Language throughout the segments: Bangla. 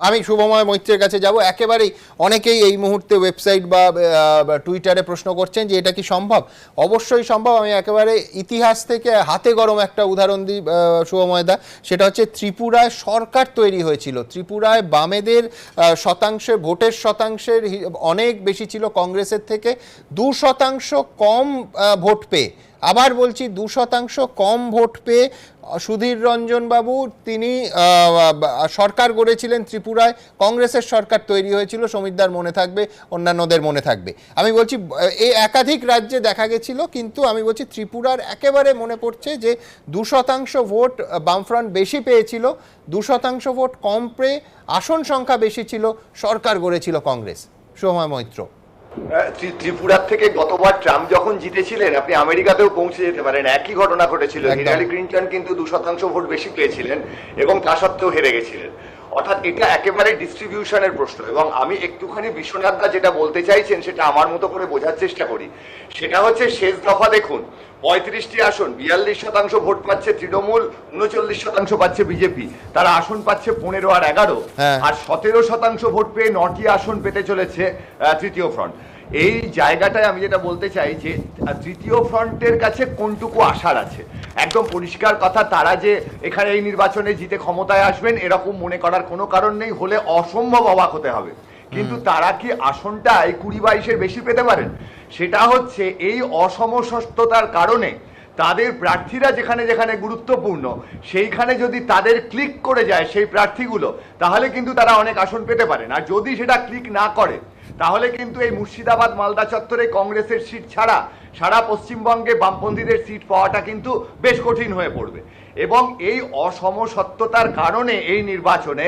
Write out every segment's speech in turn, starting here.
আমি শুভময় মৈত্রের কাছে যাব। একেবারেই অনেকেই এই মুহূর্তে ওয়েবসাইট বা টুইটারে প্রশ্ন করছেন যে এটা কি সম্ভব। অবশ্যই সম্ভব। আমি একেবারে ইতিহাস থেকে হাতে গরম একটা উদাহরণ দিই শুভময়দা, সেটা হচ্ছে ত্রিপুরায় সরকার তৈরি হয়েছিল। ত্রিপুরায় বামেদের শতাংশে ভোটের শতাংশের অনেক বেশি ছিল কংগ্রেসের থেকে, 2% কম ভোট পেয়ে, আবার বলছি 2% কম ভোট পেয়ে সুধীর রঞ্জন বাবু তিনি সরকার গড়েছিলেন ত্রিপুরায়। কংগ্রেসের সরকার তৈরি হয়েছিল, সমিতদার মনে থাকবে, অন্যান্যদের মনে থাকবে। আমি বলছি এই একাধিক রাজ্যে দেখা গেছিল, কিন্তু আমি বলছি ত্রিপুরার একেবারে মনে পড়ছে যে 2% ভোট বামফ্রন্ট বেশি পেয়েছিল, 2% ভোট কম পেয়ে আসন সংখ্যা বেশি ছিল, সরকার গড়েছিল কংগ্রেস। শুভময় মৈত্র, ত্রিপুরার থেকে গতবার ট্রাম্প যখন জিতেছিলেন আপনি আমেরিকাতেও পৌঁছে যেতে পারেন, একই ঘটনা ঘটেছিল। হিলারি ক্লিন্টন কিন্তু 2% ভোট বেশি পেয়েছিলেন এবং তা সত্ত্বেও হেরে গেছিলেন। অর্থাৎ এটা একেবারে ডিস্ট্রিবিউশনের প্রশ্ন। এবং আমি একটুখানি বিশ্বনাথ দা যেটা বলতে চাইছেন সেটা আমার মতো করে বোঝার চেষ্টা করি। সেটা হচ্ছে শেষ দফা দেখুন, 35টি আসন, 42% ভোট পাচ্ছে তৃণমূল, 39% পাচ্ছে বিজেপি। তারা আসন পাচ্ছে 15 আর 11, আর 17% ভোট পেয়ে 9টি আসন পেতে চলেছে তৃতীয় ফ্রন্ট। এই জায়গাটায় আমি যেটা বলতে চাই যে তৃতীয় ফ্রন্টের কাছে কোনটুকু আশার আছে। একদম পরিষ্কার কথা, তারা যে এখানে এই নির্বাচনে জিতে ক্ষমতায় আসবেন এরকম মনে করার কোনো কারণ নেই, হলে অসম্ভব অবাক হতে হবে। কিন্তু তারা কি আসনটা এই 20-22-এর বেশি পেতে পারেন? সেটা হচ্ছে এই অসমসস্ততার কারণে তাদের প্রার্থীরা যেখানে যেখানে গুরুত্বপূর্ণ সেইখানে যদি তাদের ক্লিক করে যায় সেই প্রার্থীগুলো, তাহলে কিন্তু তারা অনেক আসন পেতে পারেন। আর যদি সেটা ক্লিক না করে তাহলে কিন্তু এই মুর্শিদাবাদ মালদা চত্বরে কংগ্রেসের সিট ছাড়া সারা পশ্চিমবঙ্গে বামপন্থীদের সিট পাওয়াটা কিন্তু বেশ কঠিন হয়ে পড়বে। এবং এই অসমসত্বতার কারণে এই নির্বাচনে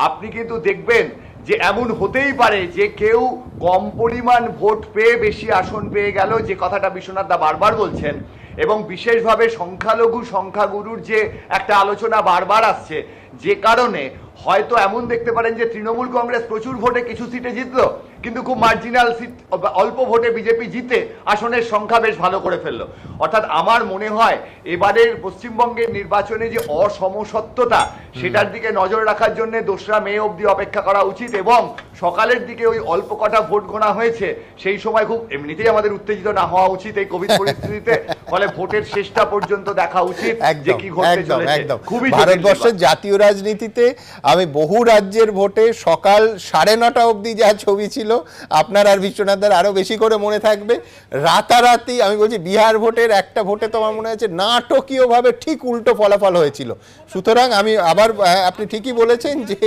আপনি কিন্তু দেখবেন যে এমন হতেই পারে যে কেউ কম পরিমাণ ভোট পেয়ে বেশি আসন পেয়ে গেল, যে কথাটা বিশ্বনাথ দা বারবার বলছেন। এবং বিশেষভাবে সংখ্যালঘু সংখ্যাগুরুর যে একটা আলোচনা বারবার আসছে, যে কারণে হয়তো এমন দেখতে পারেন যে তৃণমূল কংগ্রেস প্রচুর ভোটে কিছু সিটে জিতলো, কিন্তু খুব মার্জিনাল সিট, অল্প ভোটে বিজেপি জিতে আসনের সংখ্যা বেশ ভালো করে ফেললো। অর্থাৎ আমার মনে হয় এবারের পশ্চিমবঙ্গের নির্বাচনে যে অসমসত্বতা, সেটার দিকে নজর রাখার জন্য 2রা মে অবধি অপেক্ষা করা উচিত। এবং সকালের দিকে ওই অল্প কটা ভোট গোনা হয়েছে, সেই সময় খুব এমনিতেই আমাদের উত্তেজিত না হওয়া উচিত এই কোভিড পরিস্থিতিতে। ফলে ভোটের শেষটা পর্যন্ত দেখা উচিত যে কি ঘটতে চলেছে। খুবই ভারতবর্ষের জাতীয় রাজনীতিতে আমি বহু রাজ্যের ভোটে সকাল 9:30 অবধি যা ছবি ছিল, আপনার আর বিশ্বনাথের আরো বেশি করে মনে থাকবে। রাতারাতি আমি বলছি বিহার ভোটের একটা ভোটে তো আমার মনে হচ্ছে নাটকীয়ভাবে ঠিক উল্টো ফলাফল হয়েছিল। সুতরাং আমি আবার, আপনি ঠিকই বলেছেন যে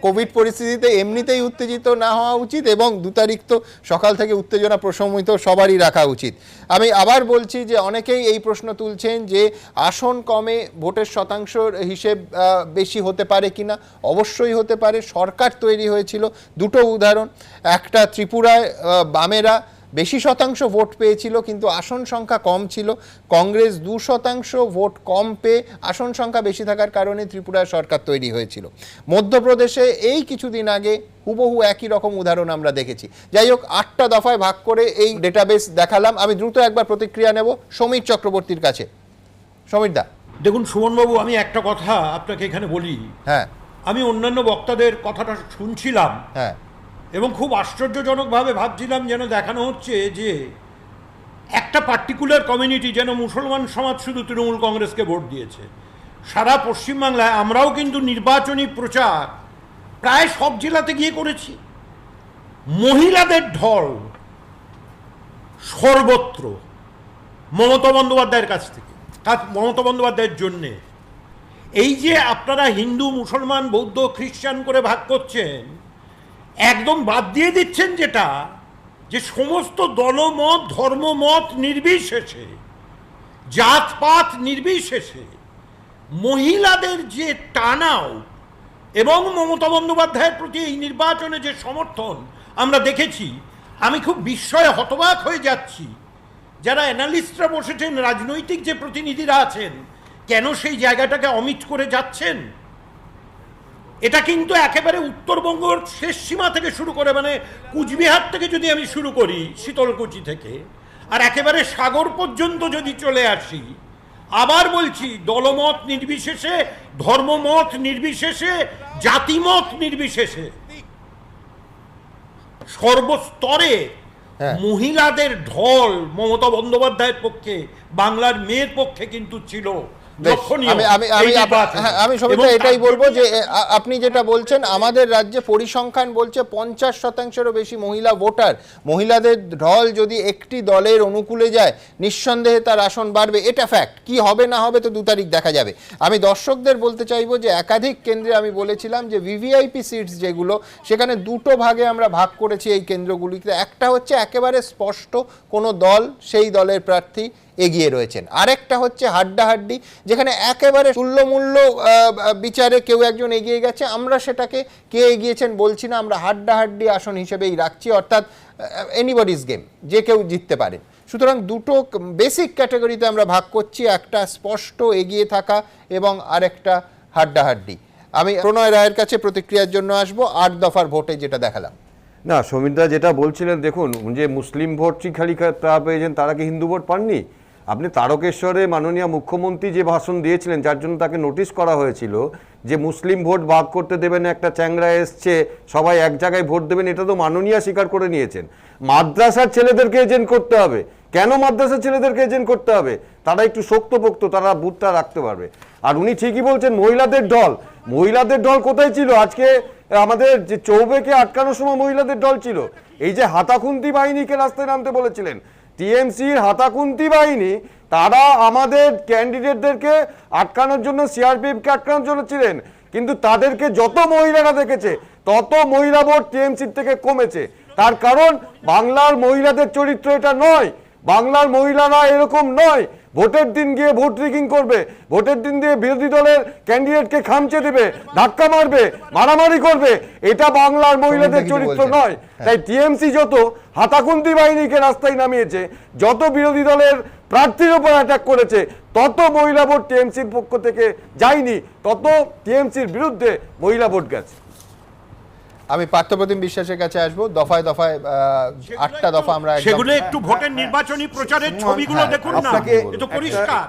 কোভিড পরিস্থিতিতে এমনিতেই উত্তেজিত না হওয়া উচিত, এবং 2 তারিখ তো সকাল থেকে উত্তেজনা প্রশমিত সবারই রাখা উচিত। আমি আবার বলছি যে অনেকেই এই প্রশ্ন তুলছেন যে আসন কমে ভোটের শতাংশের হিসেব বেশি হতে পারে কিনা। অবশ্যই হতে পারে। সরকার তৈরি হয়েছিল, 2টো উদাহরণ, একটা ত্রিপুরায় বামেরা বেশি শতাংশ ভোট পেয়েছিল কিন্তু আসন সংখ্যা কম ছিল, কংগ্রেস 2% ভোট কম পেয়ে আসন সংখ্যা বেশি থাকার কারণে ত্রিপুরায় সরকার তৈরি হয়েছিল। মধ্যপ্রদেশে এই কিছুদিন আগে হুবহু একই রকম উদাহরণ আমরা দেখেছি। যাই হোক, 8টা দফায় ভাগ করে এই ডেটাবেস দেখালাম। আমি দ্রুত একবার প্রতিক্রিয়া নেব সমীর চক্রবর্তীর কাছে। সমীর দা, দেখুন সুমনবাবু, আমি একটা কথা আপনাকে এখানে বলি। হ্যাঁ, আমি অন্যান্য বক্তাদের কথাটা শুনছিলাম, হ্যাঁ, এবং খুব আশ্চর্যজনকভাবে ভাবছিলাম যেন দেখানো হচ্ছে যে একটা পার্টিকুলার কমিউনিটি, যেন মুসলমান সমাজ শুধু তৃণমূল কংগ্রেসকে ভোট দিয়েছে। সারা পশ্চিমবাংলায় আমরাও কিন্তু নির্বাচনী প্রচার প্রায় সব জেলাতে গিয়ে করেছি। মহিলাদের ঢল সর্বত্র মমতা বন্দ্যোপাধ্যায়ের কাছ থেকে, মমতা বন্দ্যোপাধ্যায়ের জন্যে। এই যে আপনারা হিন্দু মুসলমান বৌদ্ধ খ্রিস্টান করে ভাগ করছেন, একদম বাদ দিয়ে দিচ্ছেন যেটা, যে সমস্ত দলমত ধর্মমত নির্বিশেষে, জাতপাত নির্বিশেষে মহিলাদের যে টানাও এবং মমতা বন্দ্যোপাধ্যায়ের প্রতি এই নির্বাচনে যে সমর্থন আমরা দেখেছি, আমি খুব বিস্ময়ে হতবাক হয়ে যাচ্ছি। যারা অ্যানালিস্টরা বসেছেন, রাজনৈতিক যে প্রতিনিধিরা আছেন, কেন সেই জায়গাটাকে অমিট করে যাচ্ছেন? এটা কিন্তু একেবারে উত্তরবঙ্গের শেষ সীমা থেকে শুরু করে, মানে কুচবিহার থেকে যদি আমি শুরু করি, শীতলকুচি থেকে, আর একেবারে সাগর পর্যন্ত যদি চলে আসি, আবার বলছি, দলমত নির্বিশেষে, ধর্মমত নির্বিশেষে, জাতিমত নির্বিশেষে সর্বস্তরে মহিলাদের ঢল মমতা বন্দ্যোপাধ্যায়ের পক্ষে, বাংলার মেয়ের পক্ষে কিন্তু ছিল। আমি সমিতা এটাই বলবো যে আপনি যেটা বলছেন, আমাদের রাজ্যে পরিসংখ্যান বলছে 50%-এরও বেশি মহিলা ভোটার। মহিলাদের ঢল যদি একটি দলের অনুকূলে যায়, নিঃসন্দেহে তার আসন বাড়বে, এটা ফ্যাক্ট। কি হবে না হবে তো 2 তারিখ দেখা যাবে। আমি দর্শকদের বলতে চাইবো যে একাধিক কেন্দ্রে আমি বলেছিলাম যে ভিভিআইপি সিটস যেগুলো, সেখানে 2টো ভাগে আমরা ভাগ করেছি এই কেন্দ্রগুলিতে। একটা হচ্ছে একেবারে স্পষ্ট কোনো দল, সেই দলের প্রার্থী এগিয়ে রয়েছেন। আরেকটা হচ্ছে হাড্ডাহাড্ডি, যেখানে একেবারে তুল্যমূল্য বিচারে কেউ একজন এগিয়ে গেছে। আমরা সেটাকে কে এগিয়েছেন বলছি না, আমরা হাড্ডাহাড্ডি আসন হিসেবেই রাখছি, অর্থাৎ এনিবডিজ গেম, যে কেউ জিততে পারে। সুতরাং 2টো বেসিক ক্যাটাগরিতে আমরা ভাগ করছি, একটা স্পষ্ট এগিয়ে থাকা এবং আরেকটা হাড্ডাহাড্ডি। আমি প্রণয় রায়ের কাছে প্রতিক্রিয়ার জন্য আসবো 8 দফার ভোটে যেটা দেখালাম। না, সমীরদা যেটা বলছিলেন, দেখুন যে মুসলিম ভোটই খালি তারা পেয়েছেন, তারা কি হিন্দু ভোট পাননি? আপনি তারকেশ্বরে মাননীয় মুখ্যমন্ত্রী যে ভাষণ দিয়েছিলেন, যার জন্য তাকে নোটিশ করা হয়েছিল যে মুসলিম ভোট ভাগ করতে দেবেন, একটা চ্যাংরা এসছে, সবাই এক জায়গায় ভোট দেবেন, এটা তো মাননীয় স্বীকার করে নিয়েছেন। মাদ্রাসার ছেলেদেরকে এজেন্ট করতে হবে। কেন মাদ্রাসার ছেলেদেরকে এজেন্ট করতে হবে? তারা একটু শক্তপোক্ত, তারা বুথটা রাখতে পারবে। আর উনি ঠিকই বলছেন, মহিলাদের ঢল, মহিলাদের ঢল কোথায় ছিল? আজকে আমাদের যে চৌবেকে আটকানোর সময় মহিলাদের ঢল ছিল। এই যে হাতাখুন্তি বাহিনীকে রাস্তায় নামতে বলেছিলেন, টিএমসির হাতাখুন্তি বাহিনী, তারা আমাদের ক্যান্ডিডেটদেরকে আটকানোর জন্য, সিআরপিএফকে আটকানোর জন্য ছিলেন, কিন্তু তাদেরকে যত মহিলারা দেখেছে তত মহিলা ভোট টিএমসির থেকে কমেছে। তার কারণ বাংলার মহিলাদের চরিত্র এটা নয়, বাংলার মহিলারা এরকম নয়। ভোটের দিন গিয়ে ভোট রিগিং করবে, ভোটের দিন দিয়ে বিরোধী দলের ক্যান্ডিডেটকে খামচে দেবে, ধাক্কা মারবে, মারামারি করবে, এটা বাংলার মহিলাদের চরিত্র নয়। তাই টিএমসি যত হাতাখুন্তি বাহিনীকে রাস্তায় নামিয়েছে, যত বিরোধী দলের প্রার্থীর উপর অ্যাটাক করেছে, তত মহিলা ভোট টিএমসির পক্ষ থেকে যায়নি, তত টিএমসির বিরুদ্ধে মহিলা ভোট গেছে। আমি পার্থপ্রতিম বিশ্বাসের কাছে আসবো। দফায় দফায় 8টা দফা আমরা সেগুলো একটু ভোটের নির্বাচনী প্রচারের ছবিগুলো দেখুন না, এটা পরিষ্কার।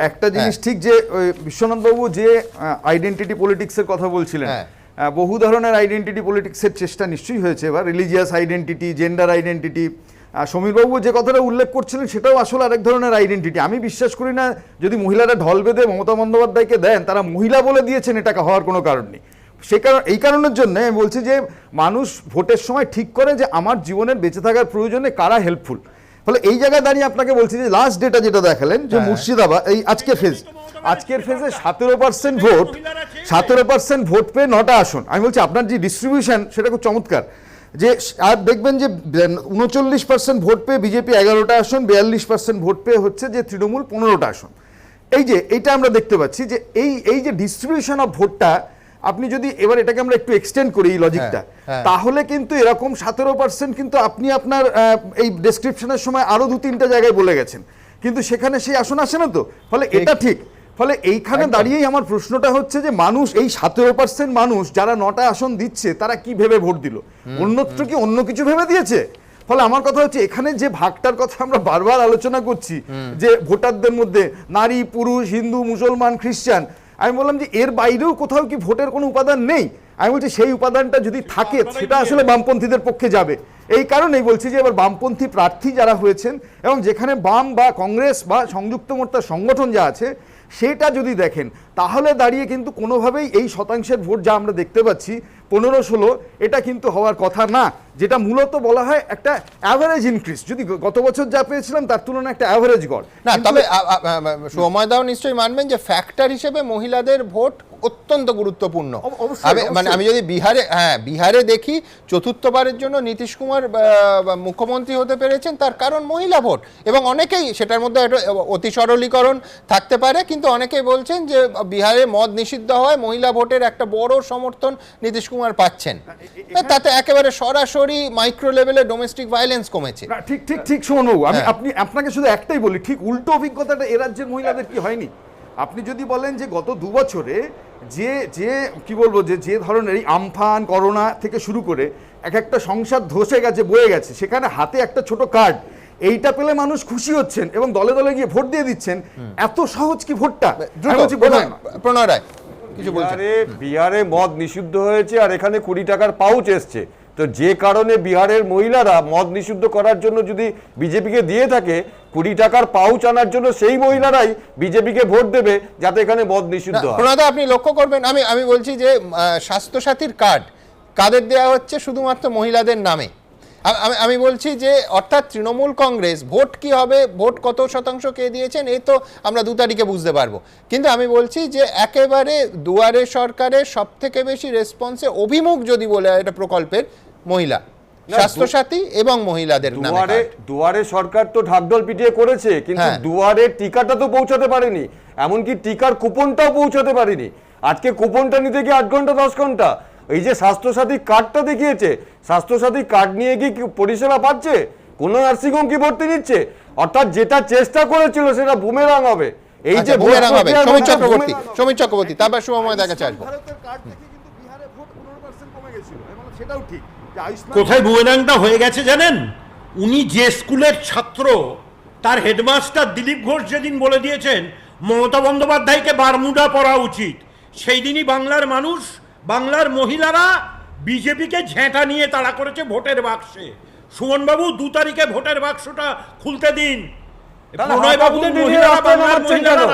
একটা জিনিস ঠিক, যে বিশ্বনাথ বাবু যে আইডেন্টিটি পলিটিক্সের কথা বলছিলেন, বহু ধরনের আইডেন্টিটি পলিটিক্সের চেষ্টা নিশ্চয়ই হয়েছে, বা রিলিজিয়াস আইডেন্টিটি, জেন্ডার আইডেন্টিটি। সমীরবাবু যে কথাটা উল্লেখ করছিলেন সেটাও আসলে আরেক ধরনের আইডেন্টিটি। আমি বিশ্বাস করি না যদি মহিলারা ঢল বেঁধে মমতা বন্দ্যোপাধ্যায়কে দেন, তারা মহিলা বলে দিয়েছেন, এটাকে হওয়ার কোনো কারণ নেই। এই কারণের জন্য আমি বলছি যে মানুষ ভোটের সময় ঠিক করে যে আমার জীবনের বেঁচে থাকার প্রয়োজনে কারা হেল্পফুল। ফলে এই জায়গায় দাঁড়িয়ে আপনাকে বলছি যে লাস্ট ডেটা যেটা দেখালেন, যে মুর্শিদাবাদ, এই আজকের ফেজে 17% ভোট, 17% ভোট পেয়ে 9টা আসন। আমি বলছি আপনার যে ডিস্ট্রিবিউশন সেটা খুব চমৎকার। যে আর দেখবেন যে 39% ভোট পেয়ে বিজেপি 11টা আসন, 42% ভোট পেয়ে হচ্ছে যে তৃণমূল 15টা আসন। এই যে এইটা আমরা দেখতে পাচ্ছি যে এই যে ডিস্ট্রিবিউশন অফ ভোটটা, আপনি যদি এবার এটাকে আমরা একটু এক্সটেন্ড করি এই লজিকটা, তাহলে কিন্তু এরকম 17% কিন্তু আপনি আপনার এই ডেসক্রিপশনের সময় আরো 2-3টা জায়গায় বলে গেছেন, কিন্তু সেখানে সেই আসন আসে না তো। ফলে এটা ঠিক। ফলে এইখানে দাঁড়িয়েই আমার প্রশ্নটা হচ্ছে যে মানুষ, এই 17% মানুষ যারা 9টা আসন দিচ্ছে, তারা কি ভেবে ভোট দিল? অন্যত্র কি অন্য কিছু ভেবে দিয়েছে? ফলে আমার কথা হচ্ছে, এখানে যে ভাগটার কথা আমরা বারবার আলোচনা করছি, যে ভোটারদের মধ্যে নারী, পুরুষ, হিন্দু, মুসলমান, খ্রিস্টান, আমি বললাম যে এর বাইরেও কোথাও কি ভোটের কোনো উপাদান নেই? আমি বলছি সেই উপাদানটা যদি থাকে, সেটা আসলে বামপন্থীদের পক্ষে যাবে। এই কারণেই বলছি যে এবার বামপন্থী প্রার্থী যারা হয়েছেন, এবং যেখানে বাম বা কংগ্রেস বা সংযুক্ত মোর্চার সংগঠন যা আছে, সেটা যদি দেখেন, তাহলে দাঁড়িয়ে কিন্তু কোনোভাবেই এই শতাংশের ভোট যা আমরা দেখতে পাচ্ছি 15-16, এটা কিন্তু হওয়ার কথা না। যেটা মূলত বলা হয় একটা অ্যাভারেজ ইনক্রিজ, যদি গত বছর যা পেয়েছিলাম তার তুলনায় একটা অ্যাভারেজ গড় না। তবে সময় নিশ্চয়ই মানবেন যে ফ্যাক্টর হিসেবে মহিলাদের ভোট অত্যন্ত গুরুত্বপূর্ণ। আমি যদি বিহারে দেখি, চতুর্থবারের জন্য নীতিশ কুমার মুখ্যমন্ত্রী হতে পেরেছেন, তার কারণ মহিলা ভোট। এবং অনেকেই, সেটার মধ্যে একটা অতি সরলীকরণ থাকতে পারে, কিন্তু অনেকেই বলছেন যে বিহারে মদ নিষিদ্ধ হয়, মহিলা ভোটের একটা বড় সমর্থন নীতিশ কুমার পাচ্ছেন। তাতে একেবারে সরাসরি মাইক্রো লেভেলে ডোমেস্টিক ভায়োলেন্স কমেছে। ঠিক ঠিক ঠিক শুনুন, আপনাকে শুধু একটাই বলি, ঠিক উল্টো অভিজ্ঞতাটা এ রাজ্যের মহিলাদের কি হয়নি? আপনি যদি বলেন যে গত 2 বছরে যে কি বলবো, যে ধরনের এই আমফান, করোনা থেকে শুরু করে এক একটা সংসার ধসে গেছে, বয়ে গেছে, সেখানে হাতে একটা ছোট কার্ড, এইটা পেলে মানুষ খুশি হচ্ছেন এবং দলে দলে গিয়ে ভোট দিয়ে দিচ্ছেন, এত সহজ কি ভোটটা? দ্রুত, আমি বলছি, বোধহয় প্রণয় রায় কিছু বলছেন। বিহারে মদ নিষিদ্ধ হয়েছে আর এখানে 20 টাকার পাউচ এসছে, তো যে কারণে বিহারের মহিলারা মদ নিষিদ্ধ করার জন্য যদি বিজেপিকে দিয়ে থাকে, 20 টাকার পাউচ আনার জন্য সেই মহিলারাই বিজেপিকে ভোট দেবে যাতে এখানে মদ নিষিদ্ধ হয়। প্রণয় দা, আপনি লক্ষ্য করবেন, আমি বলছি যে স্বাস্থ্যসাথীর কার্ড কাদের দেওয়া হচ্ছে? শুধুমাত্র মহিলাদের নামে। আমি বলছি যে অর্থাৎ তৃণমূল কংগ্রেস ভোট কি হবে, ভোট কত শতাংশ কে দিয়েছেন, এই তো আমরা 2 তারিখে বুঝতে পারবো। কিন্তু আমি বলছি যে একেবারে দুয়ারে সরকারের সব থেকে বেশি রেসপন্সে অভিমুখ যদি বলে এটা প্রকল্পের মহিলা, স্বাস্থ্যসাথী এবং মহিলাদের নামে। দুয়ারে সরকার তো ঢাকঢোল পিটিয়ে করেছে, কিন্তু দুয়ারে টিকাটা তো পৌঁছাতে পারেনি, এমনকি টিকার কুপনটাও পৌঁছাতে পারেনি। আজকে কুপনটা নিতে গিয়ে 8 ঘন্টা 10 ঘন্টা। এই যে স্বাস্থ্যসাথী কার্ডটা দেখিয়েছে, স্বাস্থ্যসাথী কার্ড নিয়ে কি পরিষেবা পাচ্ছে? কোনো নার্সিংহোম কি ভর্তি নিচ্ছে? অর্থাৎ যেটা চেষ্টা করেছিল সেটা বুমেরাং হবে। এই যে বুমেরাং হবে। সমীর চক্রবর্তী, তারপর শুভময় দেখা চাইবো। ভারতের কার্ড থেকে কিন্তু বিহারে ভোট 15% কমে গেছিল এবং সেটাও ঠিক যে আয়ুষ্মান কোথায় বুমেরাংটা হয়ে গেছে জানেন? উনি যে স্কুলের ছাত্র, তার হেডমাস্টার দিলীপ ঘোষ যেদিন বলে দিয়েছেন মমতা বন্দ্যোপাধ্যায়কে বারমুডা পরা উচিত, সেই দিনই বাংলার মানুষ, বাংলার মহিলারা বিজেপিকে ঝেঁটা নিয়ে তাড়া করেছে ভোটের বাক্সে। সুমনবাবু 2 তারিখে ভোটের বাক্সটা খুলতে দিন।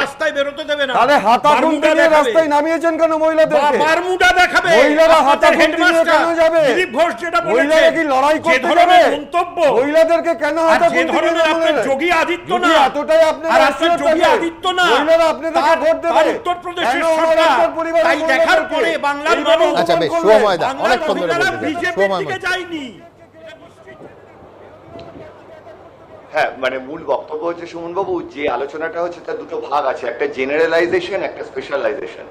রাস্তায় বেরোতে দেবে না, তাহলে হাতা খুলতে দিয়ে রাস্তায় নামিয়েছেন কেন মহিলাদেরকে? বারমুডা দেখাবে মহিলারা হাতা খুলতে দিয়ে কেন যাবে? দিলীপ ঘোষ যেটা মহিলারা কি লড়াই করতে যাবে? মন্তব্য মহিলাদেরকে কেন হাতা খুলতে দিয়ে আপনার যোগী আদিত্যনাথ এতটাই আপনি আর আপনার যোগী আদিত্যনাথ মহিলারা আপনাদেরকে ভোট দেবে? উত্তর প্রদেশের সরকার তাই দেখার পরে বাংলার মানুষ, আচ্ছা বেশ, শুভময় দা বাংলার অনেকক্ষণ ধরে মহিলারা বলতে বিজেপির শুভময় দিকে যায়নি। হ্যাঁ, মানে মূল বক্তব্য হচ্ছে সুমনবাবু, যে আলোচনাটা হচ্ছে তার দুটো ভাগ আছে, একটা জেনারেলাইজেশন, একটা স্পেশালাইজেশন।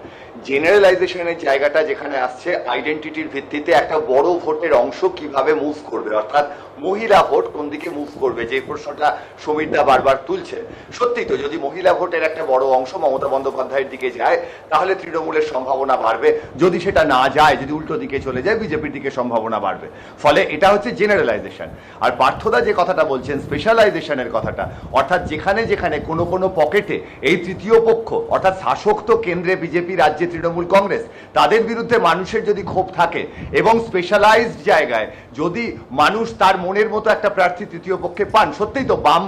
জেনারেলাইজেশনের জায়গাটা যেখানে আসছে আইডেন্টিটির ভিত্তিতে একটা বড় ভোটের অংশ কিভাবে মুভ করবে, অর্থাৎ মহিলা ভোট কোন দিকে মুভ করবে, যে প্রশ্নটা সমীরদা বারবার তুলছে। সত্যি তো, যদি মহিলা ভোটের একটা বড় অংশ মমতা বন্দ্যোপাধ্যায়ের দিকে যায় তাহলে তৃণমূলের সম্ভাবনা বাড়বে, যদি সেটা না যায়, যদি উল্টো দিকে চলে যায় বিজেপির দিকে সম্ভাবনা বাড়বে। ফলে এটা হচ্ছে জেনারেলাইজেশন। আর পার্থদা যে কথাটা বলছেন স্পেশালাইজেশনের কথাটা, অর্থাৎ যেখানে যেখানে কোনো কোনো পকেটে এই তৃতীয় পক্ষ অর্থাৎ শাসক তো কেন্দ্রে বিজেপি, রাজ্যে তৃণমূল কংগ্রেস, তাদের বিরুদ্ধে মানুষের যদি ক্ষোভ থাকে এবং স্পেশালাইজড জায়গায় যদি মানুষ তার মনের মতো একটা প্রার্থী তৃতীয় পক্ষে পান, সত্যিই তো বাম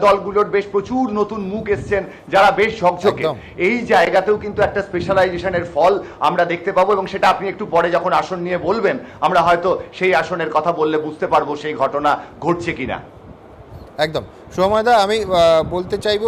দলগুলোর বেশ প্রচুর নতুন মুখ এসছেন যারা বেশ ঝকঝকে, এই জায়গাতেও কিন্তু একটা স্পেশালাইজেশনের ফল আমরা দেখতে পাবো। এবং সেটা আপনি একটু পরে যখন আসন নিয়ে বলবেন, আমরা হয়তো সেই আসনের কথা বললে বুঝতে পারবো সেই ঘটনা ঘটছে কিনা। একদম শুভময়দা, আমি বলতে চাইবো,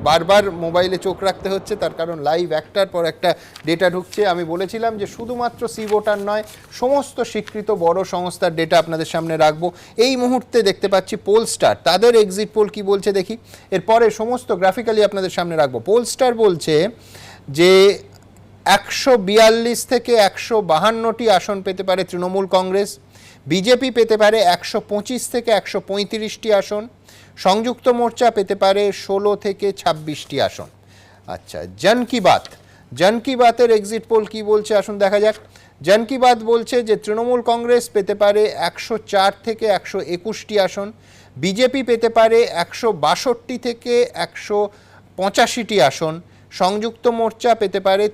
বারবার মোবাইলে চোখ রাখতে হচ্ছে, তার কারণ লাইভ একটার পর একটা ডেটা ঢুকছে। আমি বলেছিলাম যে শুধুমাত্র সি ভোটার নয়, সমস্ত স্বীকৃত বড় সংস্থার ডেটা আপনাদের সামনে রাখবো। এই মুহূর্তে দেখতে পাচ্ছি পোলস্টার, তাদের এক্সিট পোল কি বলছে দেখি, এরপরে সমস্ত গ্রাফিক্যালি আপনাদের সামনে রাখবো। পোলস্টার বলছে যে 142 থেকে 152টি আসন পেতে পারে তৃণমূল কংগ্রেস, বিজেপি পেতে পারে 125 থেকে 135টি আসন, সংযুক্ত মোর্চা পেতে পারে 16 থেকে 26টি আসন। আচ্ছা, জন কি বাতের এক্সিট পোল কি বলছে আসুন দেখা যাক। জন কি বাত বলছে যে তৃণমূল কংগ্রেস পেতে পারে 104 থেকে 121টি আসন, বিজেপি পেতে পারে 162 থেকে 185টি আসন, সংযুক্ত মোর্চা পেতে পারে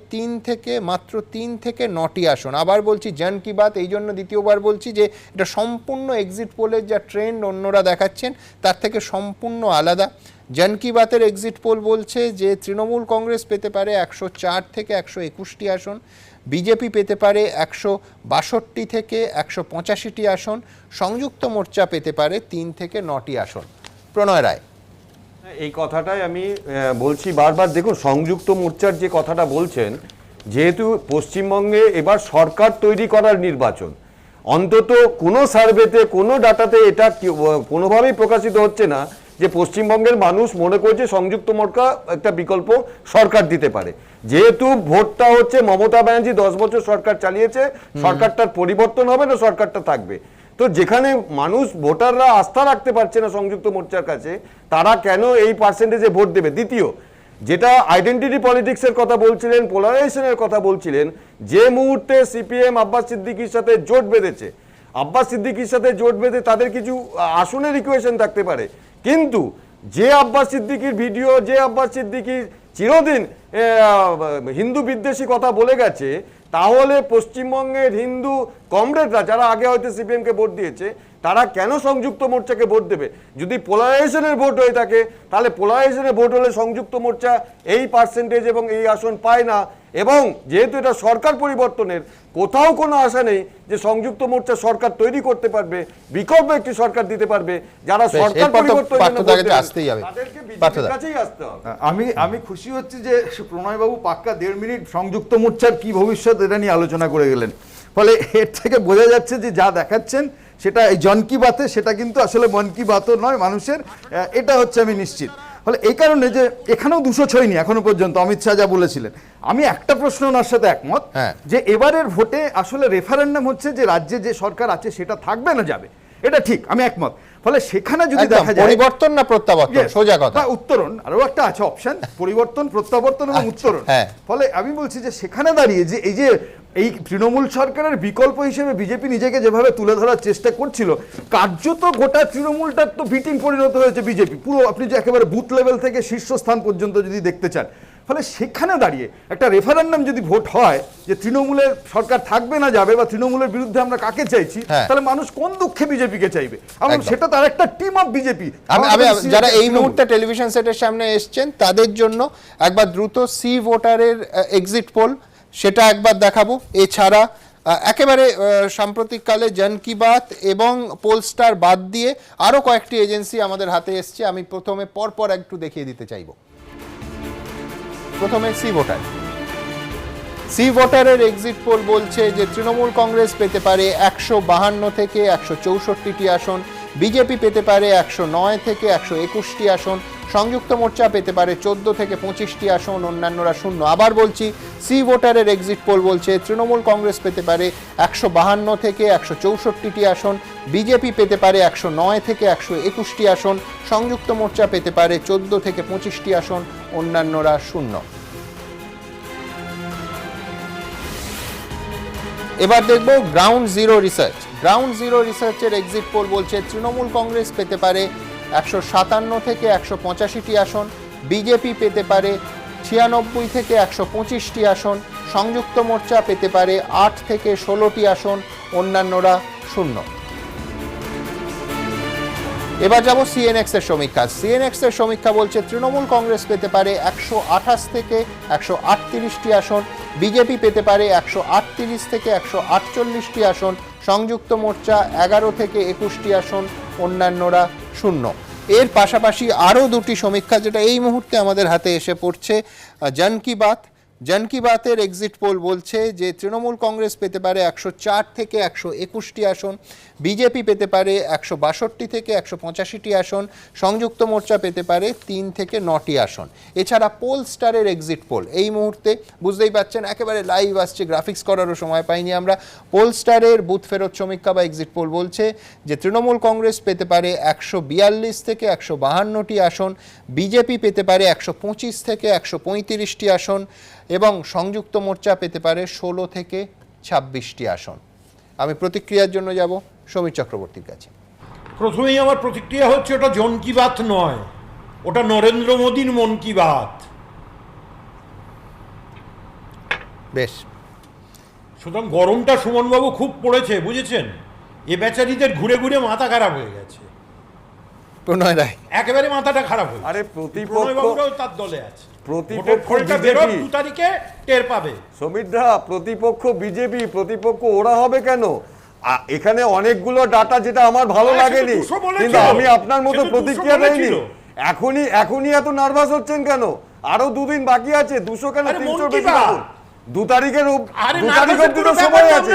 মাত্র 3 থেকে 9টি আসন। আবার বলছি জন কি বাত এই জন্য দ্বিতীয়বার বলছি যে এটা সম্পূর্ণ এক্সিট পোলের যা ট্রেন্ড অন্যরা দেখাচ্ছেন তার থেকে সম্পূর্ণ আলাদা। জন কি বাতের এক্সিট পোল বলছে যে তৃণমূল কংগ্রেস পেতে পারে 104 থেকে 121টি আসন, বিজেপি পেতে পারে 162 থেকে 185টি আসন, সংযুক্ত মোর্চা পেতে পারে 3 থেকে 9টি আসন। প্রণয় রায়, এই কথাটাই আমি বলছি বারবার। দেখুন, সংযুক্ত মোর্চার যে কথাটা বলছেন, যেহেতু পশ্চিমবঙ্গে এবার সরকার তৈরি করার নির্বাচন, অন্তত কোনো সার্ভেতে কোনো ডাটাতে এটা কোনোভাবেই প্রকাশিত হচ্ছে না যে পশ্চিমবঙ্গের মানুষ মনে করছে সংযুক্ত মোর্চা একটা বিকল্প সরকার দিতে পারে। যেহেতু ভোটটা হচ্ছে মমতা ব্যানার্জি 10 বছর সরকার চালিয়েছে, সরকারটার পরিবর্তন হবে না, সরকারটা থাকবে। তো যেখানে মানুষ ভোটাররা আস্থা রাখতে পারছে না সংযুক্ত মোর্চার কাছে, তারা কেন এই পার্সেন্টেজে ভোট দেবে? দ্বিতীয়, যেটা আইডেন্টিটি পলিটিক্সের কথা বলছিলেন, পোলারাইজেশনের কথা বলছিলেন, যে মুহূর্তে সিপিএম আব্বাস সিদ্দিকীর সাথে জোট বেঁধেছে, আব্বাস সিদ্দিকীর সাথে জোট বেঁধে তাদের কিছু আসনের ইকুয়েশন থাকতে পারে, কিন্তু যে আব্বাস সিদ্দিকীর ভিডিও, যে আব্বাস সিদ্দিকী চিরদিন হিন্দু বিদ্বেষী কথা বলে গেছে, তাহলে পশ্চিমবঙ্গের হিন্দু কমরেডরা যারা আগে হয়তো সিপিএমকে ভোট দিয়েছে তারা কেন সংযুক্ত মোর্চাকে ভোট দেবে? যদি পোলারাইজেশনের ভোট হয়ে থাকে তাহলে পোলারাইজেশনের ভোট হলে সংযুক্ত মোর্চা এই পার্সেন্টেজ এবং এই আসন পায় না, এবং যেহেতু এটা সরকার পরিবর্তনের কোথাও কোনো আশা নেই যে সংযুক্ত মোর্চা সরকার তৈরি করতে পারবে, বিকল্প একটি সরকার দিতে পারবে, যারা সরকার তাদেরকে কাছেই আসতে হবে। আমি খুশি হচ্ছি যে প্রণয়বাবু পাক্কা 1.5 মিনিট সংযুক্ত মোর্চার কি ভবিষ্যৎ এটা নিয়ে আলোচনা করে গেলেন, ফলে এর থেকে বোঝা যাচ্ছে যে যা দেখাচ্ছেন সেটা এই জন কি বাতে, সেটা কিন্তু আসলে মন কি বাতও নয় মানুষের, এটা হচ্ছে আমি নিশ্চিত। ফলে এই কারণে যে এখানেও 200 ছয়নি এখনো পর্যন্ত অমিত শাহ যা বলেছিলেন, আমি একটা প্রশ্ন ওনার সাথে একমত যে এবারের ভোটে আসলে রেফারেন্ডাম হচ্ছে যে রাজ্যে যে সরকার আছে সেটা থাকবে না যাবে, এটা ঠিক, আমি একমত। ফলে সেখানে যদি দেখা যায় পরিবর্তন না প্রত্যাবর্তন, সোজা কথা, উত্তরণ আরো একটা আছে অপশন, পরিবর্তন, প্রত্যাবর্তন এবং উত্তরণ। ফলে আমি বলছি যে সেখানে দাঁড়িয়ে যে এই তৃণমূল সরকারের বিকল্প হিসেবে বিজেপি নিজেকে যেভাবে তুলে ধরার চেষ্টা করছিল, কার্যত গোটা তৃণমূলটার তো ভিটিং পরিণত হয়েছে বিজেপি, পুরো আপনি যে একেবারে বুথ লেভেল থেকে শীর্ষস্থান পর্যন্ত যদি দেখতে চান। ফলে সেখানে দাঁড়িয়ে একটা রেফারেন্ডাম যদি ভোট হয় যে তৃণমূলের সরকার থাকবে না যাবে, বা তৃণমূলের বিরুদ্ধে আমরা কাকে চাইছি, তাহলে মানুষ কোন দুঃখে বিজেপিকে চাইবে? এবং সেটা তার একটা টিম অফ বিজেপি। যারা এই মুহূর্তে টেলিভিশন সেটের সামনে এসছেন তাদের জন্য একবার দ্রুত সি ভোটারের এক্সিট পোল সেটা একবার দেখাবো। এছাড়া একেবারে সাম্প্রতিককালে জন কি বাত এবং পোলস্টার বাদ দিয়ে আরো কয়েকটি এজেন্সি আমাদের হাতে এসছে, আমি প্রথমে পরপর একটু দেখিয়ে দিতে চাইব। প্রথমে সি ভোটারের এক্সিট পোল বলছে যে তৃণমূল কংগ্রেস পেতে পারে 152 থেকে 164টি আসন, বিজেপি পেতে পারে 109 থেকে 121টি আসন, সংযুক্ত মোর্চা পেতে পারে 14 থেকে 25টি আসন, অন্যান্যরা শূন্য। আবার বলছি, সি ভোটারের এক্সিট পোল বলছে তৃণমূল কংগ্রেস পেতে পারে 152 থেকে 164টি আসন, বিজেপি পেতে পারে 109 থেকে 121টি আসন, সংযুক্ত মোর্চা পেতে পারে 14 থেকে 25টি আসন, অন্যান্যরা শূন্য। এবার দেখব গ্রাউন্ড জিরো রিসার্চের এক্সিট পোল বলছে তৃণমূল কংগ্রেস পেতে পারে 157 থেকে 185টি আসন, বিজেপি পেতে পারে 96 থেকে 125টি আসন, সংযুক্ত মোর্চা পেতে পারে 8 থেকে 16টি আসন, অন্যান্যরা শূন্য। এবার যাব সিএনএক্স এর সমীক্ষা বলছে তৃণমূল কংগ্রেস পেতে পারে 128 থেকে 138টি আসন, বিজেপি পেতে পারে 138 থেকে 148টি আসন, সংযুক্ত মোর্চা 11 থেকে 21টি আসন, অন্যান্যরা শূন্য। এর পাশাপাশি আরও দুটি সমীক্ষা যেটা এই মুহূর্তে আমাদের হাতে এসে পড়ছে, জন কি বাতের এক্সিট পোল বলছে যে তৃণমূল কংগ্রেস পেতে পারে 104 থেকে 121টি আসন, বিজেপি পেতে পারে 162 থেকে 185টি আসন, সংযুক্ত মোর্চা পেতে পারে 3 থেকে 9টি আসন। এছাড়া পোলস্টারের এক্সিট পোল এই মুহূর্তে বুঝতেই পাচ্ছেন একেবারে লাইভ আসছে, গ্রাফিক্স করারও সময় পাইনি আমরা। পোলস্টারের বুথ ফেরত সমীক্ষা বা এক্সিট পোল বলছে যে তৃণমূল কংগ্রেস পেতে পারে 142 থেকে 152টি আসন, বিজেপি পেতে পারে 125 থেকে 135টি আসন, এবং সংযুক্ত মোর্চা পেতে পারে 16 থেকে 26টি আসন। আমি প্রতিক্রিয়ার জন্য যাব সমীর চক্রবর্তীর কাছে। প্রথমেই আমার প্রতিক্রিয়া হচ্ছে ওটা জন কি বাত নয়, ওটা নরেন্দ্র মোদীর মন কি বাত। বেশ, সুতরাং গরমটা সুমনবাবু খুব পড়েছে, বুঝেছেন? এ বেচারিদের ঘুরে ঘুরে মাথা খারাপ হয়ে গেছে। প্রণয় রায় একেবারে মাথাটা খারাপ হয়ে, আরে প্রতিপক্ষ তার দলে আছে, প্রতিপক্ষ বিজেপি 2 তারিখে টের পাবে। সমীরদা, প্রতিপক্ষ বিজেপি, প্রতিপক্ষ ওরা হবে কেন? এখানে অনেকগুলো ডাটা যেটা আমার ভালো লাগেনি, কিন্তু আমি আপনার মতো প্রতিক্রিয়া দেয়নি। এখনই এত নার্ভাস হচ্ছেন কেন? আরো 2 দিন বাকি আছে, 200 কেন 300 বেশি রাখুন। 2 তারিখের অব্দি তো সময় আছে,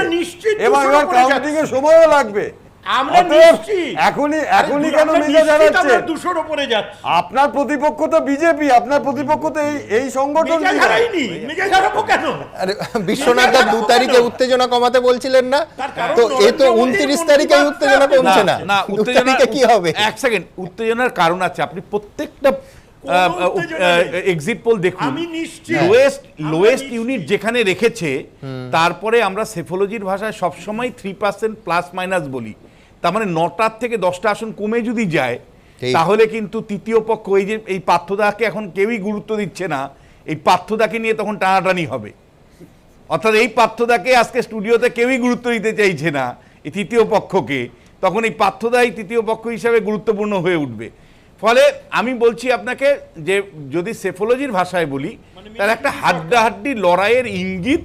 এবং এবার কাউন্টিং এর সময়ও লাগবে। এখনই কেন মেজাজ হারাচ্ছেন? আপনার প্রতিপক্ষ তো বিজেপি, আপনার প্রতিপক্ষ তো এই সংগঠন। বিশ্বনাথ 2 তারিখে উত্তেজনা কমাতে বলছিলেন না, তো এ তো 29 তারিখে উত্তেজনা কমছে না, 2 তারিখে কি হবে? এক সেকেন্ড, উত্তেজনার কারণ আছে। আপনি প্রত্যেকটা কোনো উত্তেজনা নেই। এক্সিট পোল দেখুন, আমি নিশ্চিত। লোয়েস্ট আমরা ইউনিট নিশ্চিত। যেখানে রেখেছে, তারপরে আমরা সেফোলজির ভাষায় সবসময় 3% প্লাস মাইনাস বলি। তার মানে 9টার থেকে 10টা আসন কমে যদি যায়, ঠিক। তাহলে কিন্তু তৃতীয় পক্ষ এই পার্থদাকে এখন কেউই গুরুত্ব দিচ্ছে না, এই পার্থদাকে নিয়ে তখন টানাটানি হবে। অর্থাৎ এই পার্থদাকে আজকে স্টুডিওতে কেউই গুরুত্ব দিতে চাইছে না, এই তৃতীয় পক্ষকে, তখন এই পার্থদাই তৃতীয় পক্ষ হিসাবে গুরুত্বপূর্ণ হয়ে উঠবে। ফলে আমি বলছি আপনাকে যে যদি সেফোলজির ভাষায় বলি, তার একটা হাড্ডাহাড্ডি লড়াইয়ের ইঙ্গিত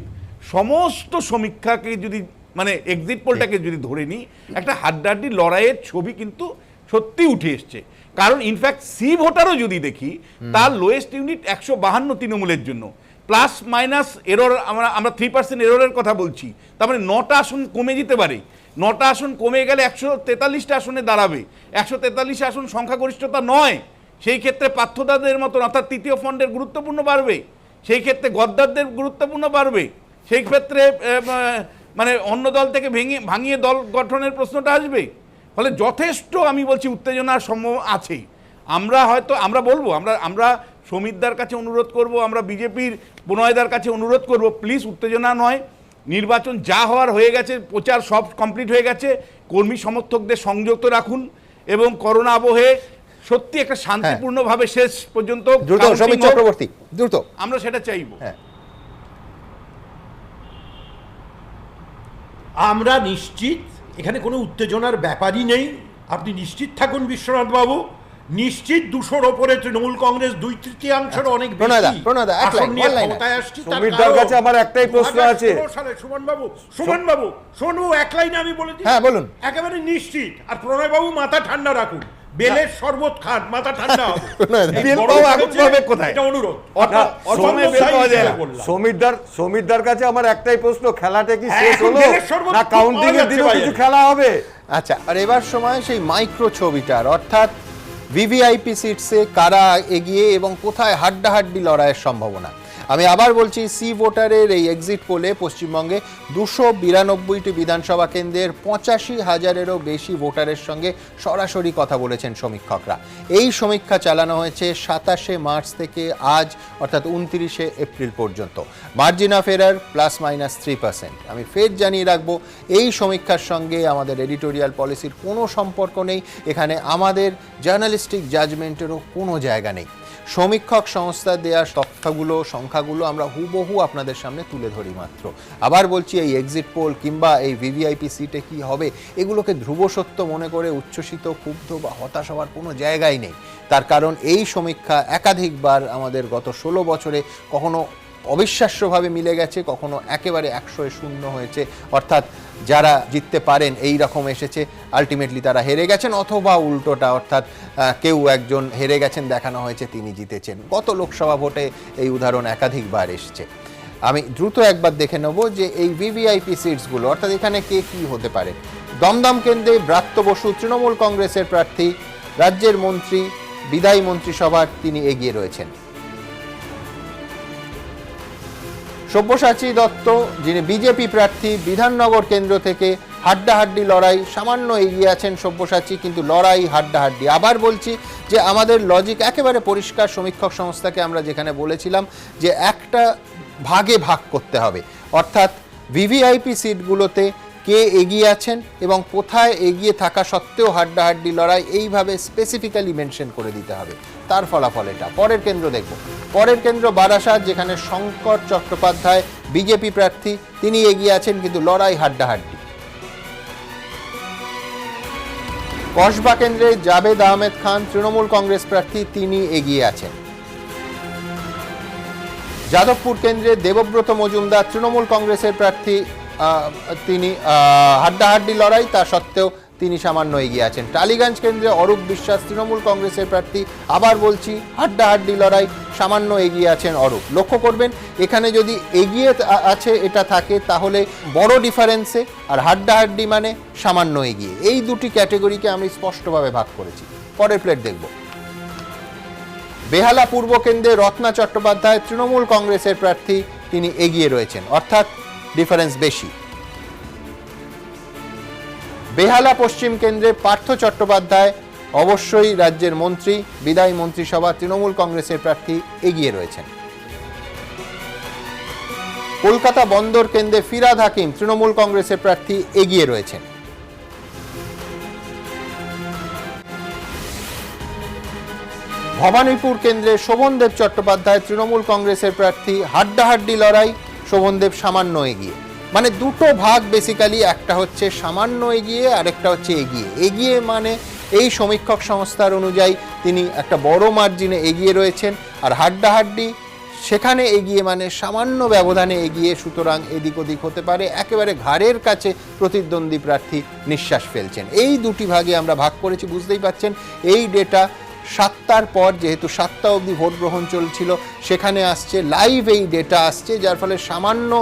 সমস্ত সমীক্ষাকে যদি মানে এক্সিট পোলটাকে যদি ধরে নিই, একটা হাড্ডাহাড্ডি লড়াইয়ের ছবি কিন্তু সত্যি উঠে এসছে। কারণ ইনফ্যাক্ট সি ভোটারও যদি দেখি, তার লোয়েস্ট ইউনিট 152 তৃণমূলের জন্য, প্লাস মাইনাস এরর আমরা 3% এররের কথা বলছি। তার মানে 9টা আসন কমে যেতে পারে। 9টা আসন কমে গেলে 143টা আসনে দাঁড়াবে। 143 আসন সংখ্যাগরিষ্ঠতা নয়, সেই ক্ষেত্রে পার্থদাদের মতন অর্থাৎ তৃতীয় ফ্রন্টের গুরুত্বপূর্ণ বাড়বে, সেই ক্ষেত্রে গদ্দারদের গুরুত্বপূর্ণ বাড়বে, সেই ক্ষেত্রে মানে অন্য দল থেকে ভাঙিয়ে দল গঠনের প্রশ্নটা আসবে। ফলে যথেষ্ট আমি বলছি উত্তেজনার সম্ভব আছে। আমরা বলবো, আমরা সমিতদার কাছে অনুরোধ করব, আমরা বিজেপির প্রণয়দার কাছে অনুরোধ করব, প্লিজ উত্তেজনা নয়, নির্বাচন যা হওয়ার হয়ে গেছে, প্রচার সব কমপ্লিট হয়ে গেছে, কর্মী সমর্থকদের সংযুক্ত রাখুন এবং করোনা আবহে সত্যি একটা শান্তিপূর্ণভাবে শেষ পর্যন্ত দ্রুত counting সমীর হোক। চক্রবর্তী দ্রুত। আমরা সেটা চাইবো। হ্যাঁ। আমরা নিশ্চিত, এখানে কোনো উত্তেজনার ব্যাপারই নেই। আপনি নিশ্চিত থাকুন বিশ্বনাথ বাবু, নিশ্চিত 200-র ওপরে তৃণমূল কংগ্রেস 2/3 অনেক বেশি প্রণয়দা, এক আসন লাইন, নিয়ে one line। ক্ষমতায় আসছে। তার সমীরদার কারণ কাছে আমার একটাই প্রশ্ন আছে। 2016 সালে সুমনবাবু এক লাইনে আমি বলে দিই। হ্যাঁ, বলুন। একেবারে নিশ্চিত। আর প্রণয়বাবু মাথা ঠান্ডা রাখুন, বেলের শরবত খান, মাথা ঠান্ডা হবে। প্রণয়দা। এই বেল গরম পাওয়া পড়েছে, আগুন পাবে কোথায়? এটা অনুরোধ। না, অসম্ভব বেল পাওয়া সাইজ যায় না। বললাম। সমীরদার কাছে আমার একটাই প্রশ্ন, খেলাটা কি হ্যাঁ, শেষ এখন হলো বেলের শরবত না খুব কাউন্টিং পাওয়া এর দিনও যাচ্ছে কিছু বাইরে। খেলা হবে? আচ্ছা, আর এবার সময় সেই মাইক্রো ছবিটার, অর্থাৎ ভিভিআইপি সিটসে কারা এগিয়ে এবং কোথায় হাড্ডাহাড্ডি লড়াইয়ের সম্ভাবনা। আমি আবার বলছি, সি ভোটারের এই এক্সিট পোলে পশ্চিমবঙ্গে 292টি বিধানসভা কেন্দ্রের 85,000-এরও বেশি ভোটারের সঙ্গে সরাসরি কথা বলেছেন সমীক্ষকরা। এই সমীক্ষা চালানো হয়েছে 27শে মার্চ থেকে আজ অর্থাৎ 29শে এপ্রিল পর্যন্ত। Margin of error ±3%। আমি ফের জানিয়ে রাখবো, এই সমীক্ষার সঙ্গে আমাদের এডিটোরিয়াল পলিসির কোনো সম্পর্ক নেই, এখানে আমাদের জার্নালিস্টিক জাজমেন্টেরও কোনো জায়গা নেই। সমীক্ষক সংস্থা দেওয়া তথ্যগুলো, সংখ্যাগুলো আমরা হুবহু আপনাদের সামনে তুলে ধরি মাত্র। আবার বলছি, এই এক্সিট পোল কিংবা এই ভিভিআইপি সিটে কি হবে, এগুলোকে ধ্রুব সত্য মনে করে উচ্ছ্বসিত, ক্ষুব্ধ বা হতাশ হওয়ার কোনো জায়গাই নেই। তার কারণ এই সমীক্ষা একাধিকবার আমাদের গত 16 বছরে কখনো অবিশ্বাস্যভাবে মিলে গেছে, কখনো একেবারে 100-এ 0 হয়েছে। অর্থাৎ যারা জিততে পারেন এই রকম এসেছে, আলটিমেটলি তারা হেরে গেছেন, অথবা উল্টোটা, অর্থাৎ কেউ একজন হেরে গেছেন, দেখানো হয়েছে তিনি জিতেছেন। গত লোকসভা ভোটে এই উদাহরণ একাধিকবার এসছে। আমি দ্রুত একবার দেখে নেব যে এই ভিভিআইপি সিটসগুলো, অর্থাৎ এখানে কে কি হতে পারে। দমদম কেন্দ্রে ব্রাত্য বসু তৃণমূল কংগ্রেসের প্রার্থী, রাজ্যের মন্ত্রী, বিদায়ী মন্ত্রিসভার তিনি এগিয়ে রয়েছেন। সব্যসাচী দত্ত, যিনি বিজেপি প্রার্থী, বিধাননগর কেন্দ্র থেকে হাড্ডাহাড্ডি লড়াই, সামান্য এগিয়ে আছেন সব্যসাচী, কিন্তু লড়াই হাড্ডাহাড্ডি। আবার বলছি যে আমাদের লজিক একেবারে পরিষ্কার। সমীক্ষক সংস্থাকে আমরা যেখানে বলেছিলাম যে একটা ভাগে ভাগ করতে হবে, অর্থাৎ ভিভিআইপি সিটগুলোতে কে এগিয়ে আছেন এবং কোথায় এগিয়ে থাকা সত্ত্বেও হাড্ডাহাড্ডি লড়াই, এইভাবে স্পেসিফিক্যালি মেনশন করে দিতে হবে। তার ফলাফল এটা। পরের কেন্দ্র দেখব। পরের কেন্দ্র বারাসাত, যেখানে শঙ্কর চট্টোপাধ্যায় বিজেপি প্রার্থী, তিনি এগিয়ে আছেন, কিন্তু লড়াই হাড্ডাহাড্ডি। কসবা কেন্দ্রে জাবেদ আহমেদ খান তৃণমূল কংগ্রেস প্রার্থী, তিনি এগিয়ে আছেন। যাদবপুর কেন্দ্রে দেবব্রত মজুমদার তৃণমূল কংগ্রেসের প্রার্থী, তিনি হাড্ডাহাড্ডি লড়াই, তা সত্ত্বেও তিনি সামান্য এগিয়ে আছেন। টালিগঞ্জ কেন্দ্রে অরূপ বিশ্বাস তৃণমূল কংগ্রেসের প্রার্থী, আবার বলছি হাড্ডাহাড্ডি লড়াই, সামান্য এগিয়ে আছেন অরূপ। লক্ষ্য করবেন, এখানে যদি এগিয়ে আছে এটা থাকে তাহলে বড় ডিফারেন্সে, আর হাড্ডাহাড্ডি মানে সামান্য এগিয়ে। এই দুটি ক্যাটেগরিকে আমি স্পষ্টভাবে ভাগ করেছি। পরের প্লেট দেখব। বেহালা পূর্ব কেন্দ্রে রত্না চট্টোপাধ্যায় তৃণমূল কংগ্রেসের প্রার্থী, তিনি এগিয়ে রয়েছেন, অর্থাৎ ডিফারেন্স বেশি। বেহালা পশ্চিম কেন্দ্রে পার্থ চট্টোপাধ্যায় অবশ্যই রাজ্যের মন্ত্রী, বিদায়ী মন্ত্রিসভা তৃণমূল কংগ্রেসের প্রার্থী এগিয়ে রয়েছেন। কলকাতা বন্দর কেন্দ্রে ফিরহাদ হাকিম তৃণমূল কংগ্রেসের প্রার্থী এগিয়ে রয়েছেন। ভবানীপুর কেন্দ্রে শোভনদেব চট্টোপাধ্যায় তৃণমূল কংগ্রেসের প্রার্থী, হাড্ডাহাড্ডি লড়াই, শোভনদেব সামান্য এগিয়ে। মানে দুটো ভাগ বেসিক্যালি, একটা হচ্ছে সামান্য এগিয়ে, আরেকটা হচ্ছে এগিয়ে। এগিয়ে মানে এই সমীক্ষক সংস্থার অনুযায়ী তিনি একটা বড় মার্জিনে এগিয়ে রয়েছেন, আর হাড্ডাহাড্ডি সেখানে এগিয়ে মানে সামান্য ব্যবধানে এগিয়ে, সুতরাং এদিক ওদিক হতে পারে, একেবারে ঘাড়ের কাছে প্রতিদ্বন্দ্বী প্রার্থী নিঃশ্বাস ফেলছেন। এই দুটি ভাগে আমরা ভাগ করেছি, বুঝতেই পাচ্ছেন। এই ডেটা 7টার পর, যেহেতু 7টা অবধি ভোট গ্রহণ চলছিল, সেখানে আসছে লাইভ, এই ডেটা আসছে, যার ফলে সামান্য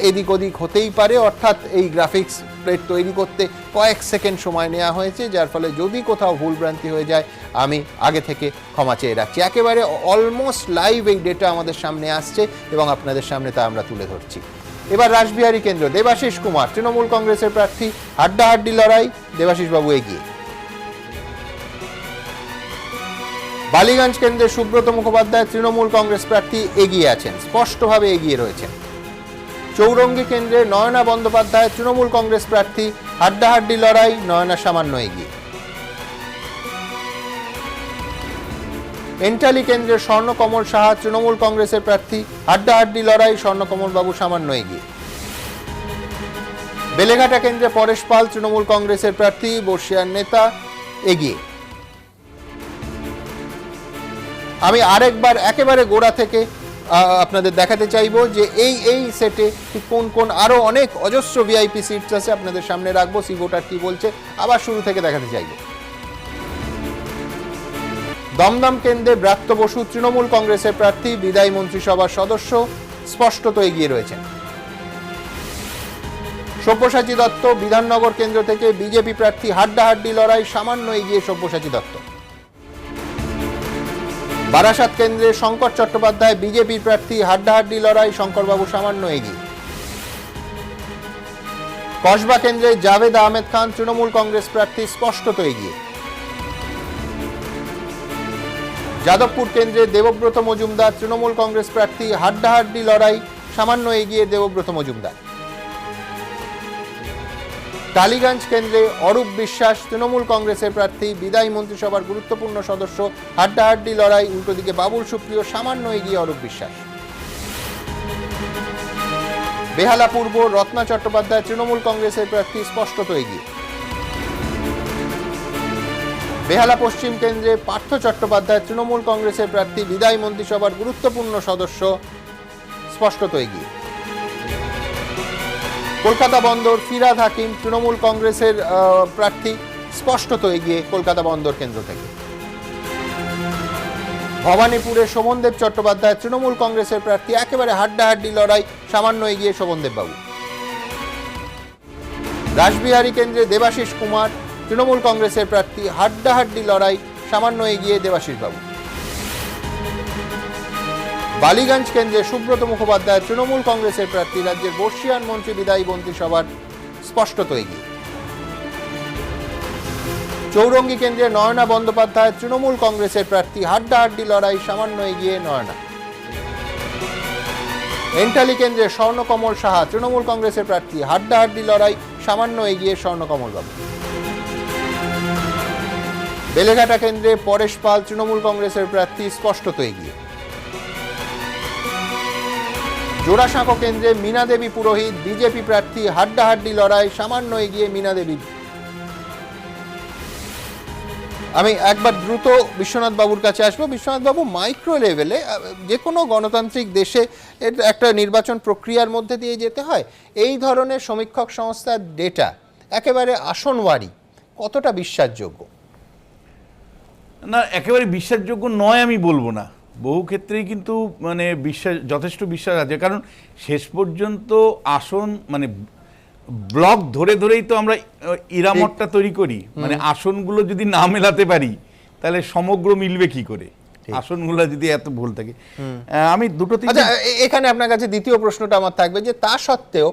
এদিক ওদিক হতেই পারে। অর্থাৎ এই গ্রাফিক্স প্লেট তৈরি করতে কয়েক সেকেন্ড সময় নেওয়া হয়েছে, যার ফলে যদি কোথাও ভুলভ্রান্তি হয়ে যায় আমি আগে থেকে ক্ষমা চেয়ে রাখছি। একেবারে অলমোস্ট লাইভ এই ডেটা আমাদের সামনে আসছে এবং আপনাদের সামনে তা আমরা তুলে ধরছি। এবার রাসবিহারী কেন্দ্র, দেবাশিস কুমার তৃণমূল কংগ্রেসের প্রার্থী, হাড্ডাহাড্ডি লড়াই, দেবাশিস বাবু এগিয়ে। বালিগঞ্জ কেন্দ্রে সুব্রত মুখোপাধ্যায় তৃণমূল কংগ্রেস প্রার্থী এগিয়ে আছেন, স্পষ্টভাবে এগিয়ে রয়েছেন। চৌরঙ্গী কেন্দ্রে নয়না বন্দ্যোপাধ্যায় তৃণমূল কংগ্রেস প্রার্থী, হাড্ডাহাড্ডি লড়াই, নয়না সামান্য এগিয়ে। এন্টালি কেন্দ্রে স্বর্ণকমল সাহা তৃণমূল কংগ্রেসের প্রার্থী, হাড্ডাহাড্ডি লড়াই, স্বর্ণকমল বাবু সামান্য এগিয়ে। বেলেঘাটা কেন্দ্রে পরেশ পাল তৃণমূল কংগ্রেসের প্রার্থী, বর্ষিয়ার নেতা এগিয়ে। আমি আরেকবার একেবারে গোড়া থেকে আপনাদের দেখাতে চাইবো যে এই সেটে কোন কোন আরো অনেক অজস্র ভিআইপি সিটস আছে, আপনাদের সামনে রাখবো। সি ভোটার কি বলছে আবার শুরু থেকে দেখাতে চাইবো। দমদম কেন্দ্রে ব্রাত্য বসু তৃণমূল কংগ্রেসের প্রার্থী, বিদায়ী মন্ত্রিসভার সদস্য, স্পষ্টত এগিয়ে রয়েছেন। সব্যসাচী দত্ত বিধাননগর কেন্দ্র থেকে বিজেপি প্রার্থী, হাড্ডাহাড্ডি লড়াই, সামান্য এগিয়ে সব্যসাচী দত্ত। বারাসাত কেন্দ্রে শঙ্কর চট্টোপাধ্যায় বিজেপির প্রার্থী, হাড্ডাহাড্ডি লড়াই, শঙ্করবাবু সামান্য এগিয়ে। কসবা কেন্দ্রে জাভেদ আহমেদ খান তৃণমূল কংগ্রেস প্রার্থী, স্পষ্টত এগিয়ে। যাদবপুর কেন্দ্রে দেবব্রত মজুমদার তৃণমূল কংগ্রেস প্রার্থী, হাড্ডাহাড্ডি লড়াই, সামান্য এগিয়ে দেবব্রত মজুমদার। টালিগঞ্জ কেন্দ্রে অরূপ বিশ্বাস তৃণমূল কংগ্রেসের প্রার্থী, বিদায়ী মন্ত্রিসভার গুরুত্বপূর্ণ সদস্য, হাড্ডাহাড্ডি লড়াই, উল্টো দিকে বাবুল সুপ্রিয়, সামান্য এগিয়ে অরূপ বিশ্বাস। বেহালা পূর্ব রত্না চট্টোপাধ্যায় তৃণমূল কংগ্রেসের প্রার্থী, স্পষ্টত এগিয়ে। বেহালা পশ্চিম কেন্দ্রে পার্থ চট্টোপাধ্যায় তৃণমূল কংগ্রেসের প্রার্থী, বিদায়ী মন্ত্রিসভার গুরুত্বপূর্ণ সদস্য, স্পষ্টত এগিয়ে। কলকাতা বন্দর ফিরহাদ হাকিম তৃণমূল কংগ্রেসের প্রার্থী, স্পষ্টত এগিয়ে কলকাতা বন্দর কেন্দ্র থেকে। ভবানীপুরে শোভনদেব চট্টোপাধ্যায় তৃণমূল কংগ্রেসের প্রার্থী, একেবারে হাড্ডাহাড্ডি লড়াই, সামান্য এগিয়ে শোভনদেব বাবু। রাসবিহারী কেন্দ্রে দেবাশিস কুমার তৃণমূল কংগ্রেসের প্রার্থী, হাড্ডাহাড্ডি লড়াই, সামান্য এগিয়ে দেবাশিস বাবু। বালিগঞ্জ কেন্দ্রে সুব্রত মুখোপাধ্যায় তৃণমূল কংগ্রেসের প্রার্থী, রাজ্যের বর্ষিয়ান মন্ত্রী, বিদায়ী মন্ত্রিসভার, স্পষ্টত এগিয়ে। চৌরঙ্গী কেন্দ্রে নয়না বন্দ্যোপাধ্যায় তৃণমূল কংগ্রেসের প্রার্থী, হাড্ডাহাড্ডি লড়াই, সামান্য এগিয়ে নয়না। এন্টালি কেন্দ্রে স্বর্ণকমল সাহা তৃণমূল কংগ্রেসের প্রার্থী, হাড্ডাহাড্ডি লড়াই, সামান্য এগিয়ে স্বর্ণকমল বাবু। বেলেঘাটা কেন্দ্রে পরেশ পাল তৃণমূল কংগ্রেসের প্রার্থী, স্পষ্টত এগিয়ে। জোড়াসাঁকো কেন্দ্রে মীনা দেবী পুরোহিত বিজেপি প্রার্থী, হাড্ডাহাড্ডি লড়াই, সামান্য এগিয়ে মীনা দেবী। আমি একবার দ্রুত বিশ্বনাথ বাবুর কাছে আসবো। বিশ্বনাথ বাবু, মাইক্রো লেভেলে যে কোনো গণতান্ত্রিক দেশে একটা নির্বাচন প্রক্রিয়ার মধ্যে দিয়ে যেতে হয়, এই ধরনের সমীক্ষক সংস্থার ডেটা একেবারে আসনওয়ারি কতটা বিশ্বাসযোগ্য? না, একেবারে বিশ্বাসযোগ্য নয় আমি বলবো না। বহু ক্ষেত্রেই কিন্তু মানে যথেষ্ট বিশ্বাস আছে, কারণ শেষ পর্যন্ত আসন মানে ব্লক ধরে ধরেই তো আমরা ইরামতটা তৈরি করি। মানে আসনগুলো যদি না মেলাতে পারি তাহলে সমগ্র মিলবে কি করে? আসনগুলো যদি এত ভুল থাকে। আমি দুটো আচ্ছা, এখানে আপনার কাছে দ্বিতীয় প্রশ্নটা আমার থাকবে যে তা সত্ত্বেও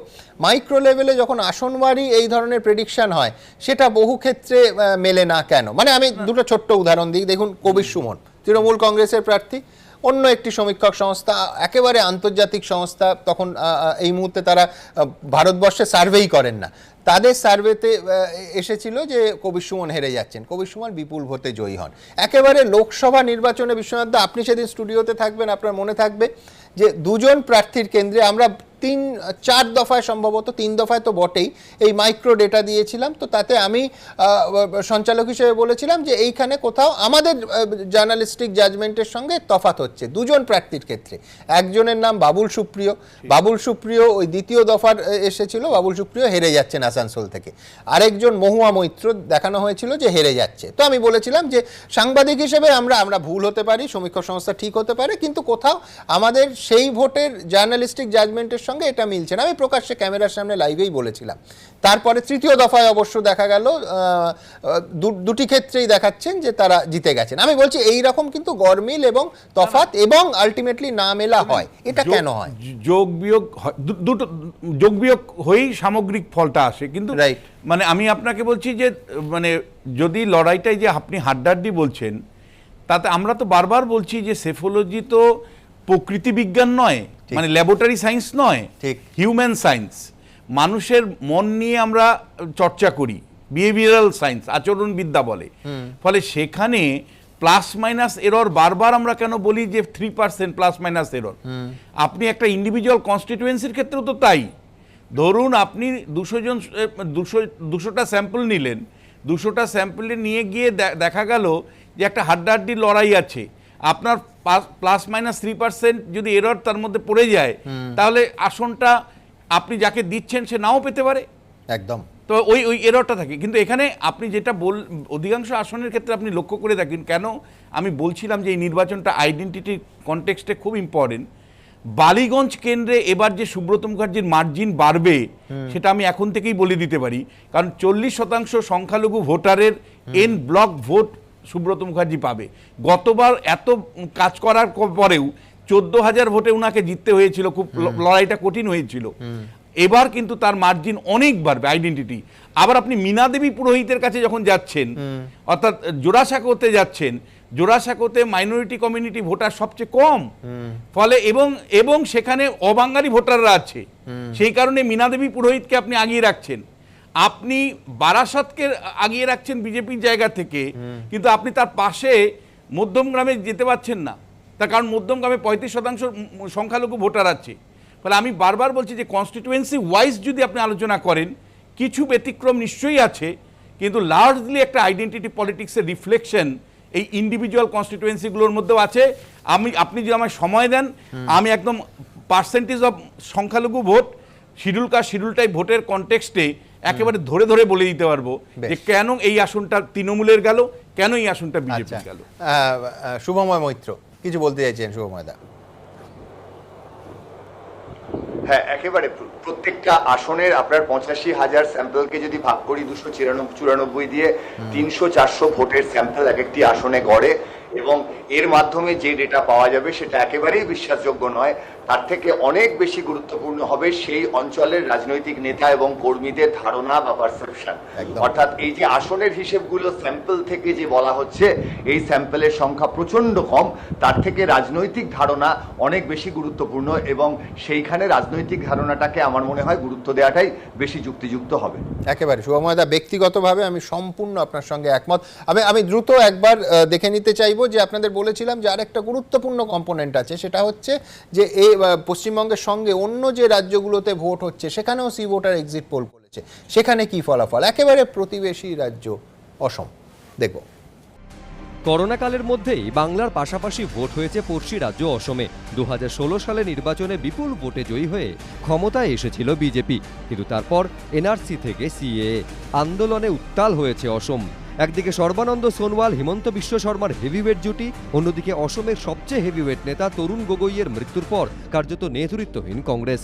মাইক্রো লেভেলে যখন আসনওয়ারি এই ধরনের প্রেডিকশন হয় সেটা বহু ক্ষেত্রে মেলে না কেন? মানে আমি দুটো ছোট্ট উদাহরণ দিই। দেখুন, কবির সুমন তৃণমূল কংগ্রেসের প্রার্থী, অন্য একটি সমীক্ষক সংস্থা, একেবারে আন্তর্জাতিক সংস্থা, তখন এই মুহূর্তে তারা ভারতবর্ষে সার্ভেই করেন না, তাদের সার্ভেতে এসেছিল যে কবির সুমন হেরে যাচ্ছেন, কবির সুমন বিপুল ভোটে জয়ী হন। একেবারে লোকসভা নির্বাচনে বিশ্বনাথ দা, আপনি সেদিন স্টুডিওতে থাকবেন, আপনার মনে থাকবে যে দুজন প্রার্থীর কেন্দ্রে আমরা 3-4 দফায়, সম্ভবত 3 দফায় তো বটেই, এই মাইক্রো ডেটা দিয়েছিলাম। তো তাতে আমি সঞ্চালক হিসেবে বলেছিলাম যে এইখানে কোথাও আমাদের জার্নালিস্টিক জাজমেন্টের সঙ্গে তফাৎ হচ্ছে দুজন প্রার্থীর ক্ষেত্রে। একজনের নাম বাবুল সুপ্রিয়, বাবুল সুপ্রিয় ওই দ্বিতীয় দফার এসেছিল, বাবুল সুপ্রিয় হেরে যাচ্ছেন আসানসোল থেকে। আরেকজন মহুয়া মৈত্র দেখানো হয়েছিল যে হেরে যাচ্ছে। তো আমি বলেছিলাম যে সাংবাদিক হিসেবে আমরা ভুল হতে পারি, সমীক্ষক সংস্থা ঠিক হতে পারে, কিন্তু কোথাও আমাদের সেই ভোটের জার্নালিস্টিক জাজমেন্টের সঙ্গে এটা মিলছে না। আমি প্রকাশ্যে ক্যামেরার সামনে লাইভেই বলেছিলাম। তারপরে তৃতীয় দফায় অবশ্য দেখা গেল দুটি ক্ষেত্রেই দেখাচ্ছেন যে তারা জিতে গেছেন। আমি বলছি এই রকম কিন্তু গরমিল এবং তফাৎ এবং আলটিমেটলি না মেলা হয়, এটা কেন হয়? যোগ বিয়োগ হয়েই সামগ্রিক ফলটা আসে, কিন্তু মানে আমি আপনাকে বলছি যে মানে যদি লড়াইটাই যে আপনি হাড্ডাহাড্ডি বলছেন, তাতে আমরা তো বারবার বলছি যে সেফোলজি তো প্রকৃতি বিজ্ঞান নয়, মানে ল্যাবরেটরি সায়েন্স নয়, হিউম্যান সায়েন্স। মানুষের মন নিয়ে আমরা চর্চা করি, বিহেভিয়ারাল সায়েন্স, আচরণবিদ্যা বলে। ফলে সেখানে প্লাস মাইনাস এরর বারবার আমরা কেন বলি যে 3% প্লাস মাইনাস এরর। আপনি একটা ইন্ডিভিজুয়াল কনস্টিটিউয়েন্সির ক্ষেত্রেও তো তাই। ধরুন আপনি 200টা স্যাম্পল নিলেন, 200টা স্যাম্পলে নিয়ে গিয়ে দেখা গেল যে একটা হাড্ডাহাড্ডি লড়াই আছে, আপনার প্লাস মাইনাস 3% যদি এরর তার মধ্যে পড়ে যায়, তাহলে আসনটা আপনি যাকে দিচ্ছেন সে নাও পেতে পারে। একদম। তো ওই এররটা থাকে। কিন্তু এখানে আপনি যেটা অধিকাংশ আসনের ক্ষেত্রে আপনি লক্ষ্য করে থাকেন, কেন আমি বলছিলাম যে এই নির্বাচনটা আইডেন্টিটি কনটেক্সটে খুব ইম্পর্টেন্ট। বালিগঞ্জ কেন্দ্রে এবার যে সুব্রত মুখার্জির মার্জিন বাড়বে সেটা আমি এখন থেকেই বলে দিতে পারি, কারণ 40% সংখ্যালঘু ভোটারের N block vote Subrata Mukherjee পাবে। গতবার এত কাজ করার পরেও 14,000 ভোটে উনাকে জিততে হয়েছিল, খুব লড়াইটা কঠিন হয়েছিল। এবার কিন্তু তার মার্জিন অনেক বাড়বে আইডেন্টিটি। আবার আপনি মীনা দেবী পুরোহিতের কাছে যখন যাচ্ছেন, অর্থাৎ জোড়াসাঁকোতে যাচ্ছেন, জোড়াসাঁকোতে মাইনরিটি কমিউনিটি ভোটার সবচেয়ে কম, ফলে এবং সেখানে অবাঙালি ভোটাররা আছে, সেই কারণে মীনা দেবী পুরোহিতকে আপনি আগিয়ে রাখছেন। আপনি বারাসাতকে আগিয়ে রাখছেন বিজেপির জায়গা থেকে, কিন্তু আপনি তার পাশে মধ্যমগ্রামে যেতে পারছেন না, তার কারণ মধ্যমগ্রামে 35% সংখ্যালঘু ভোটার আছে। ফলে আমি বারবার বলছি যে কনস্টিটিউয়েন্সি ওয়াইজ যদি আপনি আলোচনা করেন, কিছু ব্যতিক্রম নিশ্চয়ই আছে, কিন্তু লার্জলি একটা আইডেন্টিটি পলিটিক্সের রিফ্লেকশন এই ইন্ডিভিজুয়াল কনস্টিটিউয়েন্সিগুলোর মধ্যেও আছে। আপনি যদি আমায় সময় দেন, আমি একদম পার্সেন্টেজ অফ সংখ্যালঘু ভোট, শিডিউল কাস্ট শিডিউল টাইপ ভোটের কনটেক্সটে একেবারে ধরে ধরে বলে দিতে পারবো যে কেন এই আসনটা তৃণমূলের গেল, কেন এই আসনটা বিজেপি গেল। শুভময় মৈত্র কিছু বলতে চাইছেন? শুভময় দা। হ্যাঁ, একেবারে প্রত্যেকটা আসনের আপনার 85,000 স্যাম্পলকে যদি ভাগ করি 294 দিয়ে, 300-400 ভোটের স্যাম্পল এক একটি আসনে গড়ে, এবং এর মাধ্যমে যে ডেটা পাওয়া যাবে সেটা একেবারেই বিশ্বাসযোগ্য নয়। তার থেকে অনেক বেশি গুরুত্বপূর্ণ হবে সেই অঞ্চলের রাজনৈতিক নেতা এবং কর্মীদের ধারণা বা পারসেপশন। অর্থাৎ এই যে আসনের হিসেবগুলো স্যাম্পল থেকে যে বলা হচ্ছে, এই স্যাম্পলের সংখ্যা প্রচন্ড কম, তার থেকে রাজনৈতিক ধারণা অনেক বেশি গুরুত্বপূর্ণ, এবং সেইখানে রাজনৈতিক ধারণাটাকে আমার মনে হয় গুরুত্ব দেওয়াটাই বেশি যুক্তিযুক্ত হবে। একেবারে শুভময় দা, ব্যক্তিগতভাবে আমি সম্পূর্ণ আপনার সঙ্গে একমত। আমি দ্রুত একবার দেখে নিতে চাইবো যে আপনাদের বলেছিলাম যে আরেকটা গুরুত্বপূর্ণ কম্পোনেন্ট আছে, সেটা হচ্ছে যে এই পশ্চিমবঙ্গের সঙ্গে অন্য যে রাজ্যগুলোতে ভোট হচ্ছে সেখানেও সি ভোটার এক্সিট পোল করেছে, সেখানে কি ফলাফল? একেবারে প্রতিবেশী রাজ্য অসম। দেখব। করোনাকালের মধ্যেই বাংলার পাশাপাশি ভোট হয়েছে পড়শি রাজ্য অসমে। 2016 সালে নির্বাচনে বিপুল ভোটে জয়ী হয়ে ক্ষমতায় এসেছিল বিজেপি, কিন্তু তারপর এনআরসি থেকে সিএএ আন্দোলনে উত্তাল হয়েছে অসম। একদিকে সর্বানন্দ সোনোয়াল হিমন্ত বিশ্ব শর্মার হেভিওয়েট জুটি, অন্যদিকে অসমের সবচেয়ে হেভিওয়েট নেতা তরুণ গগৈয়ের মৃত্যুর পর কার্যত নেতৃত্বহীন কংগ্রেস।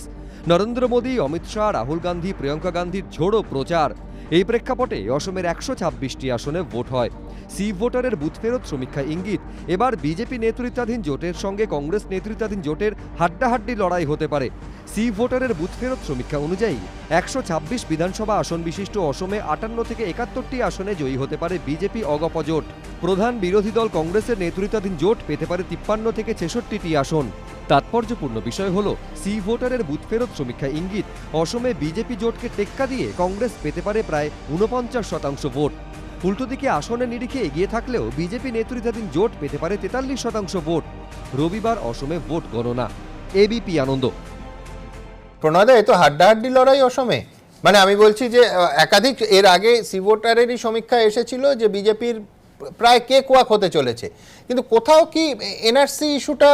নরেন্দ্র মোদী, অমিত শাহ, রাহুল গান্ধী, প্রিয়াঙ্কা গান্ধীর ঝোড়ো প্রচার। এই প্রেক্ষাপটে অসমের 126টি আসনে ভোট হয়। সি ভোটারের বুথ ফেরত সমীক্ষা ইঙ্গিত এবার বিজেপি নেতৃত্বাধীন জোটের সঙ্গে কংগ্রেস নেতৃত্বাধীন জোটের হাড্ডাহাড্ডি লড়াই হতে পারে। সি ভোটারের বুথ ফেরত সমীক্ষা অনুযায়ী 126 বিধানসভা আসন বিশিষ্ট অসমে 58 থেকে 71টি আসনে জয়ী হতে পারে বিজেপি অগপ জোট। প্রধান বিরোধী দল কংগ্রেসের নেতৃত্বাধীন জোট পেতে পারে 53 থেকে 66টি আসন। তাৎপর্যপূর্ণ বিষয় হল সি ভোটারের বুথ ফেরত সমীক্ষা ইঙ্গিত অসমে বিজেপি জোটকে টেক্কা দিয়ে কংগ্রেস পেতে পারে প্রায় 49% ভোট। উল্টো দিকে আসনের নিরিখে এগিয়ে থাকলেও বিজেপি নেতৃত্বাধীন জোট পেতে পারে 43% ভোট। রবিবার অসমে ভোট গণনা। এবিপি আনন্দ। প্রণয়দা, এ তো হাড্ডাহাড্ডি লড়াই অসমে। মানে আমি বলছি যে একাধিক এর আগে সি ভোটারেরই সমীক্ষা এসেছিল যে বিজেপির প্রায় কেক ওয়াক হতে চলেছে, কিন্তু কোথাও কি এনআরসি ইস্যুটা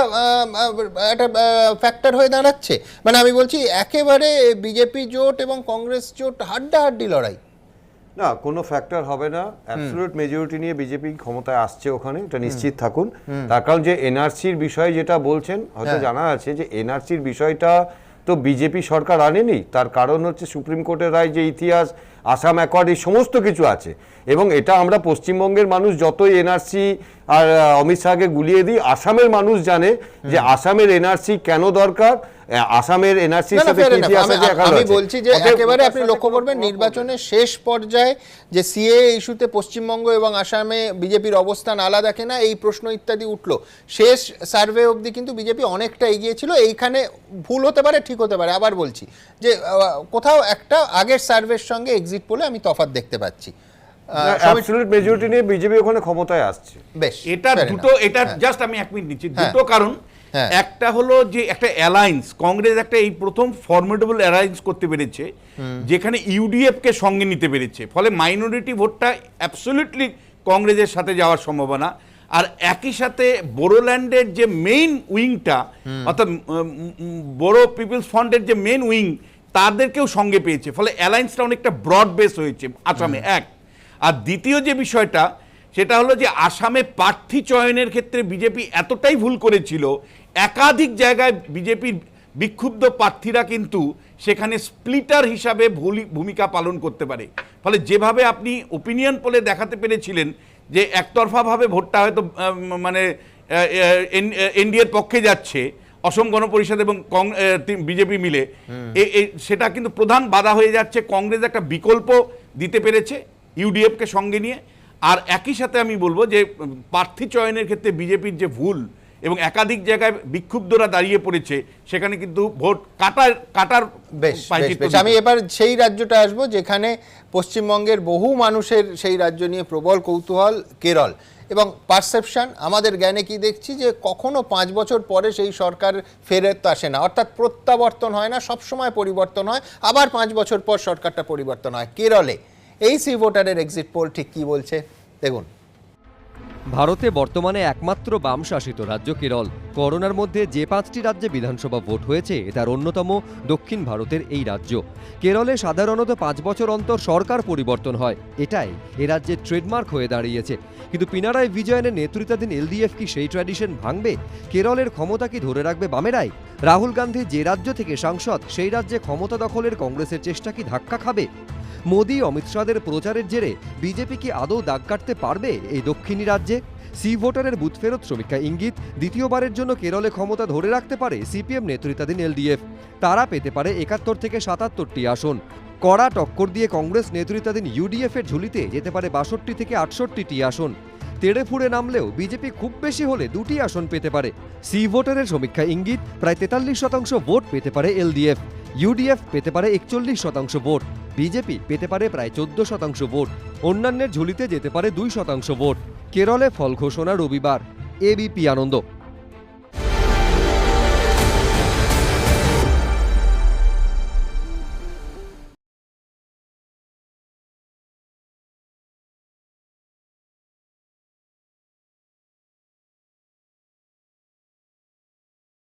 একটা ফ্যাক্টর হয়ে দাঁড়াচ্ছে? মানে আমি বলছি একেবারে বিজেপি জোট এবং কংগ্রেস জোট হাড্ডাহাড্ডি লড়াই। না, কোনো ফ্যাক্টর হবে না। অ্যাবসলিউট মেজরিটি নিয়ে বিজেপি ক্ষমতায় আসছে ওখানে, এটা নিশ্চিত থাকুন। তার কারণ যে এনআরসির বিষয় যেটা বলছেন, হয়তো জানা আছে যে এনআরসির বিষয়টা তো বিজেপি সরকার আনেনি। তার কারণ হচ্ছে সুপ্রিম কোর্টের রায়, যে ইতিহাস, আসাম অ্যাকর্ড, এই সমস্ত কিছু আছে। এবং এটা আমরা পশ্চিমবঙ্গের মানুষ যতই এনআরসি আর অমিত শাহকে গুলিয়ে দিই, আসামের মানুষ জানে যে আসামের এনআরসি কেন দরকার, আসামের এনআরসির সাথে কি ইতিহাস আছে। আমি বলছি যে একেবারে আপনি লক্ষ্য করবেন নির্বাচনের শেষ পর্যায়ে যে সিএ ইস্যুতে পশ্চিমবঙ্গ এবং আসামে বিজেপির অবস্থান আলাদা কিনা এই প্রশ্ন ইত্যাদি উঠলো। শেষ সার্ভে অবধি কিন্তু বিজেপি অনেকটা এগিয়ে ছিল। এইখানে ভুল হতে পারে, ঠিক হতে পারে। আবার বলছি যে কোথাও একটা আগের সার্ভের সঙ্গে এক্সিট পোলে আমি তফাৎ দেখতে পাচ্ছি। অ্যাবসলিউট মেজরিটি নিয়ে বিজেপি ওখানে ক্ষমতায় আসছে। বেশ, এটা দুটো, এটা জাস্ট আমি 1 মিনিট নিচ্ছি। দুটো কারণ, একটা হলো যে একটা অ্যালায়েন্স, কংগ্রেস একটা এই প্রথম ফর্মেডেবল অ্যালায়েন্স করতে পেরেছে যেখানে ইউডিএফ কে সঙ্গে নিতে পেরেছে, ফলে মাইনরিটি ভোটটা অ্যাবসলিউটলি কংগ্রেসের সাথে যাওয়ার সম্ভাবনা। আর একই সাথে বোরোল্যান্ডের যে মেইন উইংটা, অর্থাৎ বড়ো পিপলস ফ্রন্টের যে মেইন উইং, তাদেরকেও সঙ্গে পেয়েছে, ফলে অ্যালায়েন্সটা অনেকটা ব্রড বেস হয়েছে আসামে। এক আর দ্বিতীয় যে বিষয়টা, সেটা হলো যে আসামে প্রার্থী চয়নের ক্ষেত্রে বিজেপি এতটাই ভুল করেছিল, একাধিক জায়গায় বিজেপির বিক্ষুব্ধ প্রার্থীরা কিন্তু সেখানে স্প্লিটার হিসাবে ভূমিকা পালন করতে পারে। ফলে যেভাবে আপনি ওপিনিয়ন পোলে দেখাতে পেরেছিলেন যে একতরফাভাবে ভোটটা হয়তো মানে এনডিএর পক্ষে যাচ্ছে, অসম গণপরিষদ এবং বিজেপি মিলে, সেটা কিন্তু প্রধান বাধা হয়ে যাচ্ছে। কংগ্রেস একটা বিকল্প দিতে পেরেছে ইউডিএফকে সঙ্গে নিয়ে। আর একই সাথে আমি বলবো যে প্রার্থী চয়নের ক্ষেত্রে বিজেপির যে ভুল এবং একাধিক জায়গায় বিক্ষুব্ধরা দাঁড়িয়ে পড়েছে, সেখানে কিন্তু ভোট কাটার বেশ। আমি এবার সেই রাজ্যটা আসবো যেখানে পশ্চিমবঙ্গের বহু মানুষের সেই রাজ্য নিয়ে প্রবল কৌতূহল, কেরল। এবং পারসেপশন, আমাদের জ্ঞানে কি দেখছি যে কখনো 5 বছর পরে সেই সরকার ফেরত আসে না, অর্থাৎ প্রত্যাবর্তন হয় না, সবসময় পরিবর্তন হয়, আবার 5 বছর পর সরকারটা পরিবর্তন হয়। কেরলে এই সি ভোটারের এক্সিট পোল ঠিক কি বলছে দেখুন। ভারতে বর্তমানে একমাত্র বাম শাসিত রাজ্য কেরল। করোনার মধ্যে যে 5টি রাজ্যে বিধানসভা ভোট হয়েছে তার অন্যতম দক্ষিণ ভারতের এই রাজ্য। কেরলে সাধারণত 5 বছর অন্তর সরকার পরিবর্তন হয়, এটাই এ রাজ্যের ট্রেডমার্ক হয়ে দাঁড়িয়েছে। কিন্তু পিনারাই বিজয়নের নেতৃত্বাধীন এলডিএফ কি সেই ট্র্যাডিশন ভাঙবে? কেরলের ক্ষমতা কি ধরে রাখবে বামেরাই? রাহুল গান্ধী যে রাজ্য থেকে সাংসদ, সেই রাজ্যে ক্ষমতা দখলের কংগ্রেসের চেষ্টা কি ধাক্কা খাবে? মোদি অমিত শাহের প্রচারের জেরে বিজেপি কি আদৌ দাগ কাটতে পারবে এই দক্ষিণী রাজ্যে? সি ভোটারের বুথ ফেরত সমীক্ষা ইঙ্গিত দ্বিতীয়বারের জন্য কেরলে ক্ষমতা ধরে রাখতে পারে সিপিএম নেতৃত্বাধীন এলডিএফ। তারা পেতে পারে 71 থেকে 77টি আসন। কড়া টক্কর দিয়ে কংগ্রেস নেতৃত্বাধীন ইউডিএফ এর ঝুলিতে যেতে পারে 62 থেকে 68টি আসন। তেড়ে ফুড়ে নামলেও বিজেপি খুব বেশি হলে 2টি আসন পেতে পারে। সি ভোটারের সমীক্ষা ইঙ্গিত প্রায় 43% ভোট পেতে পারে এলডিএফ। ইউডিএফ পেতে পারে 41% ভোট। বিজেপি পেতে পারে প্রায় 14% ভোট। অন্যান্যের ঝুলিতে যেতে পারে 2% ভোট। কেরলে ফল ঘোষণা রবিবার। এবিপি আনন্দ।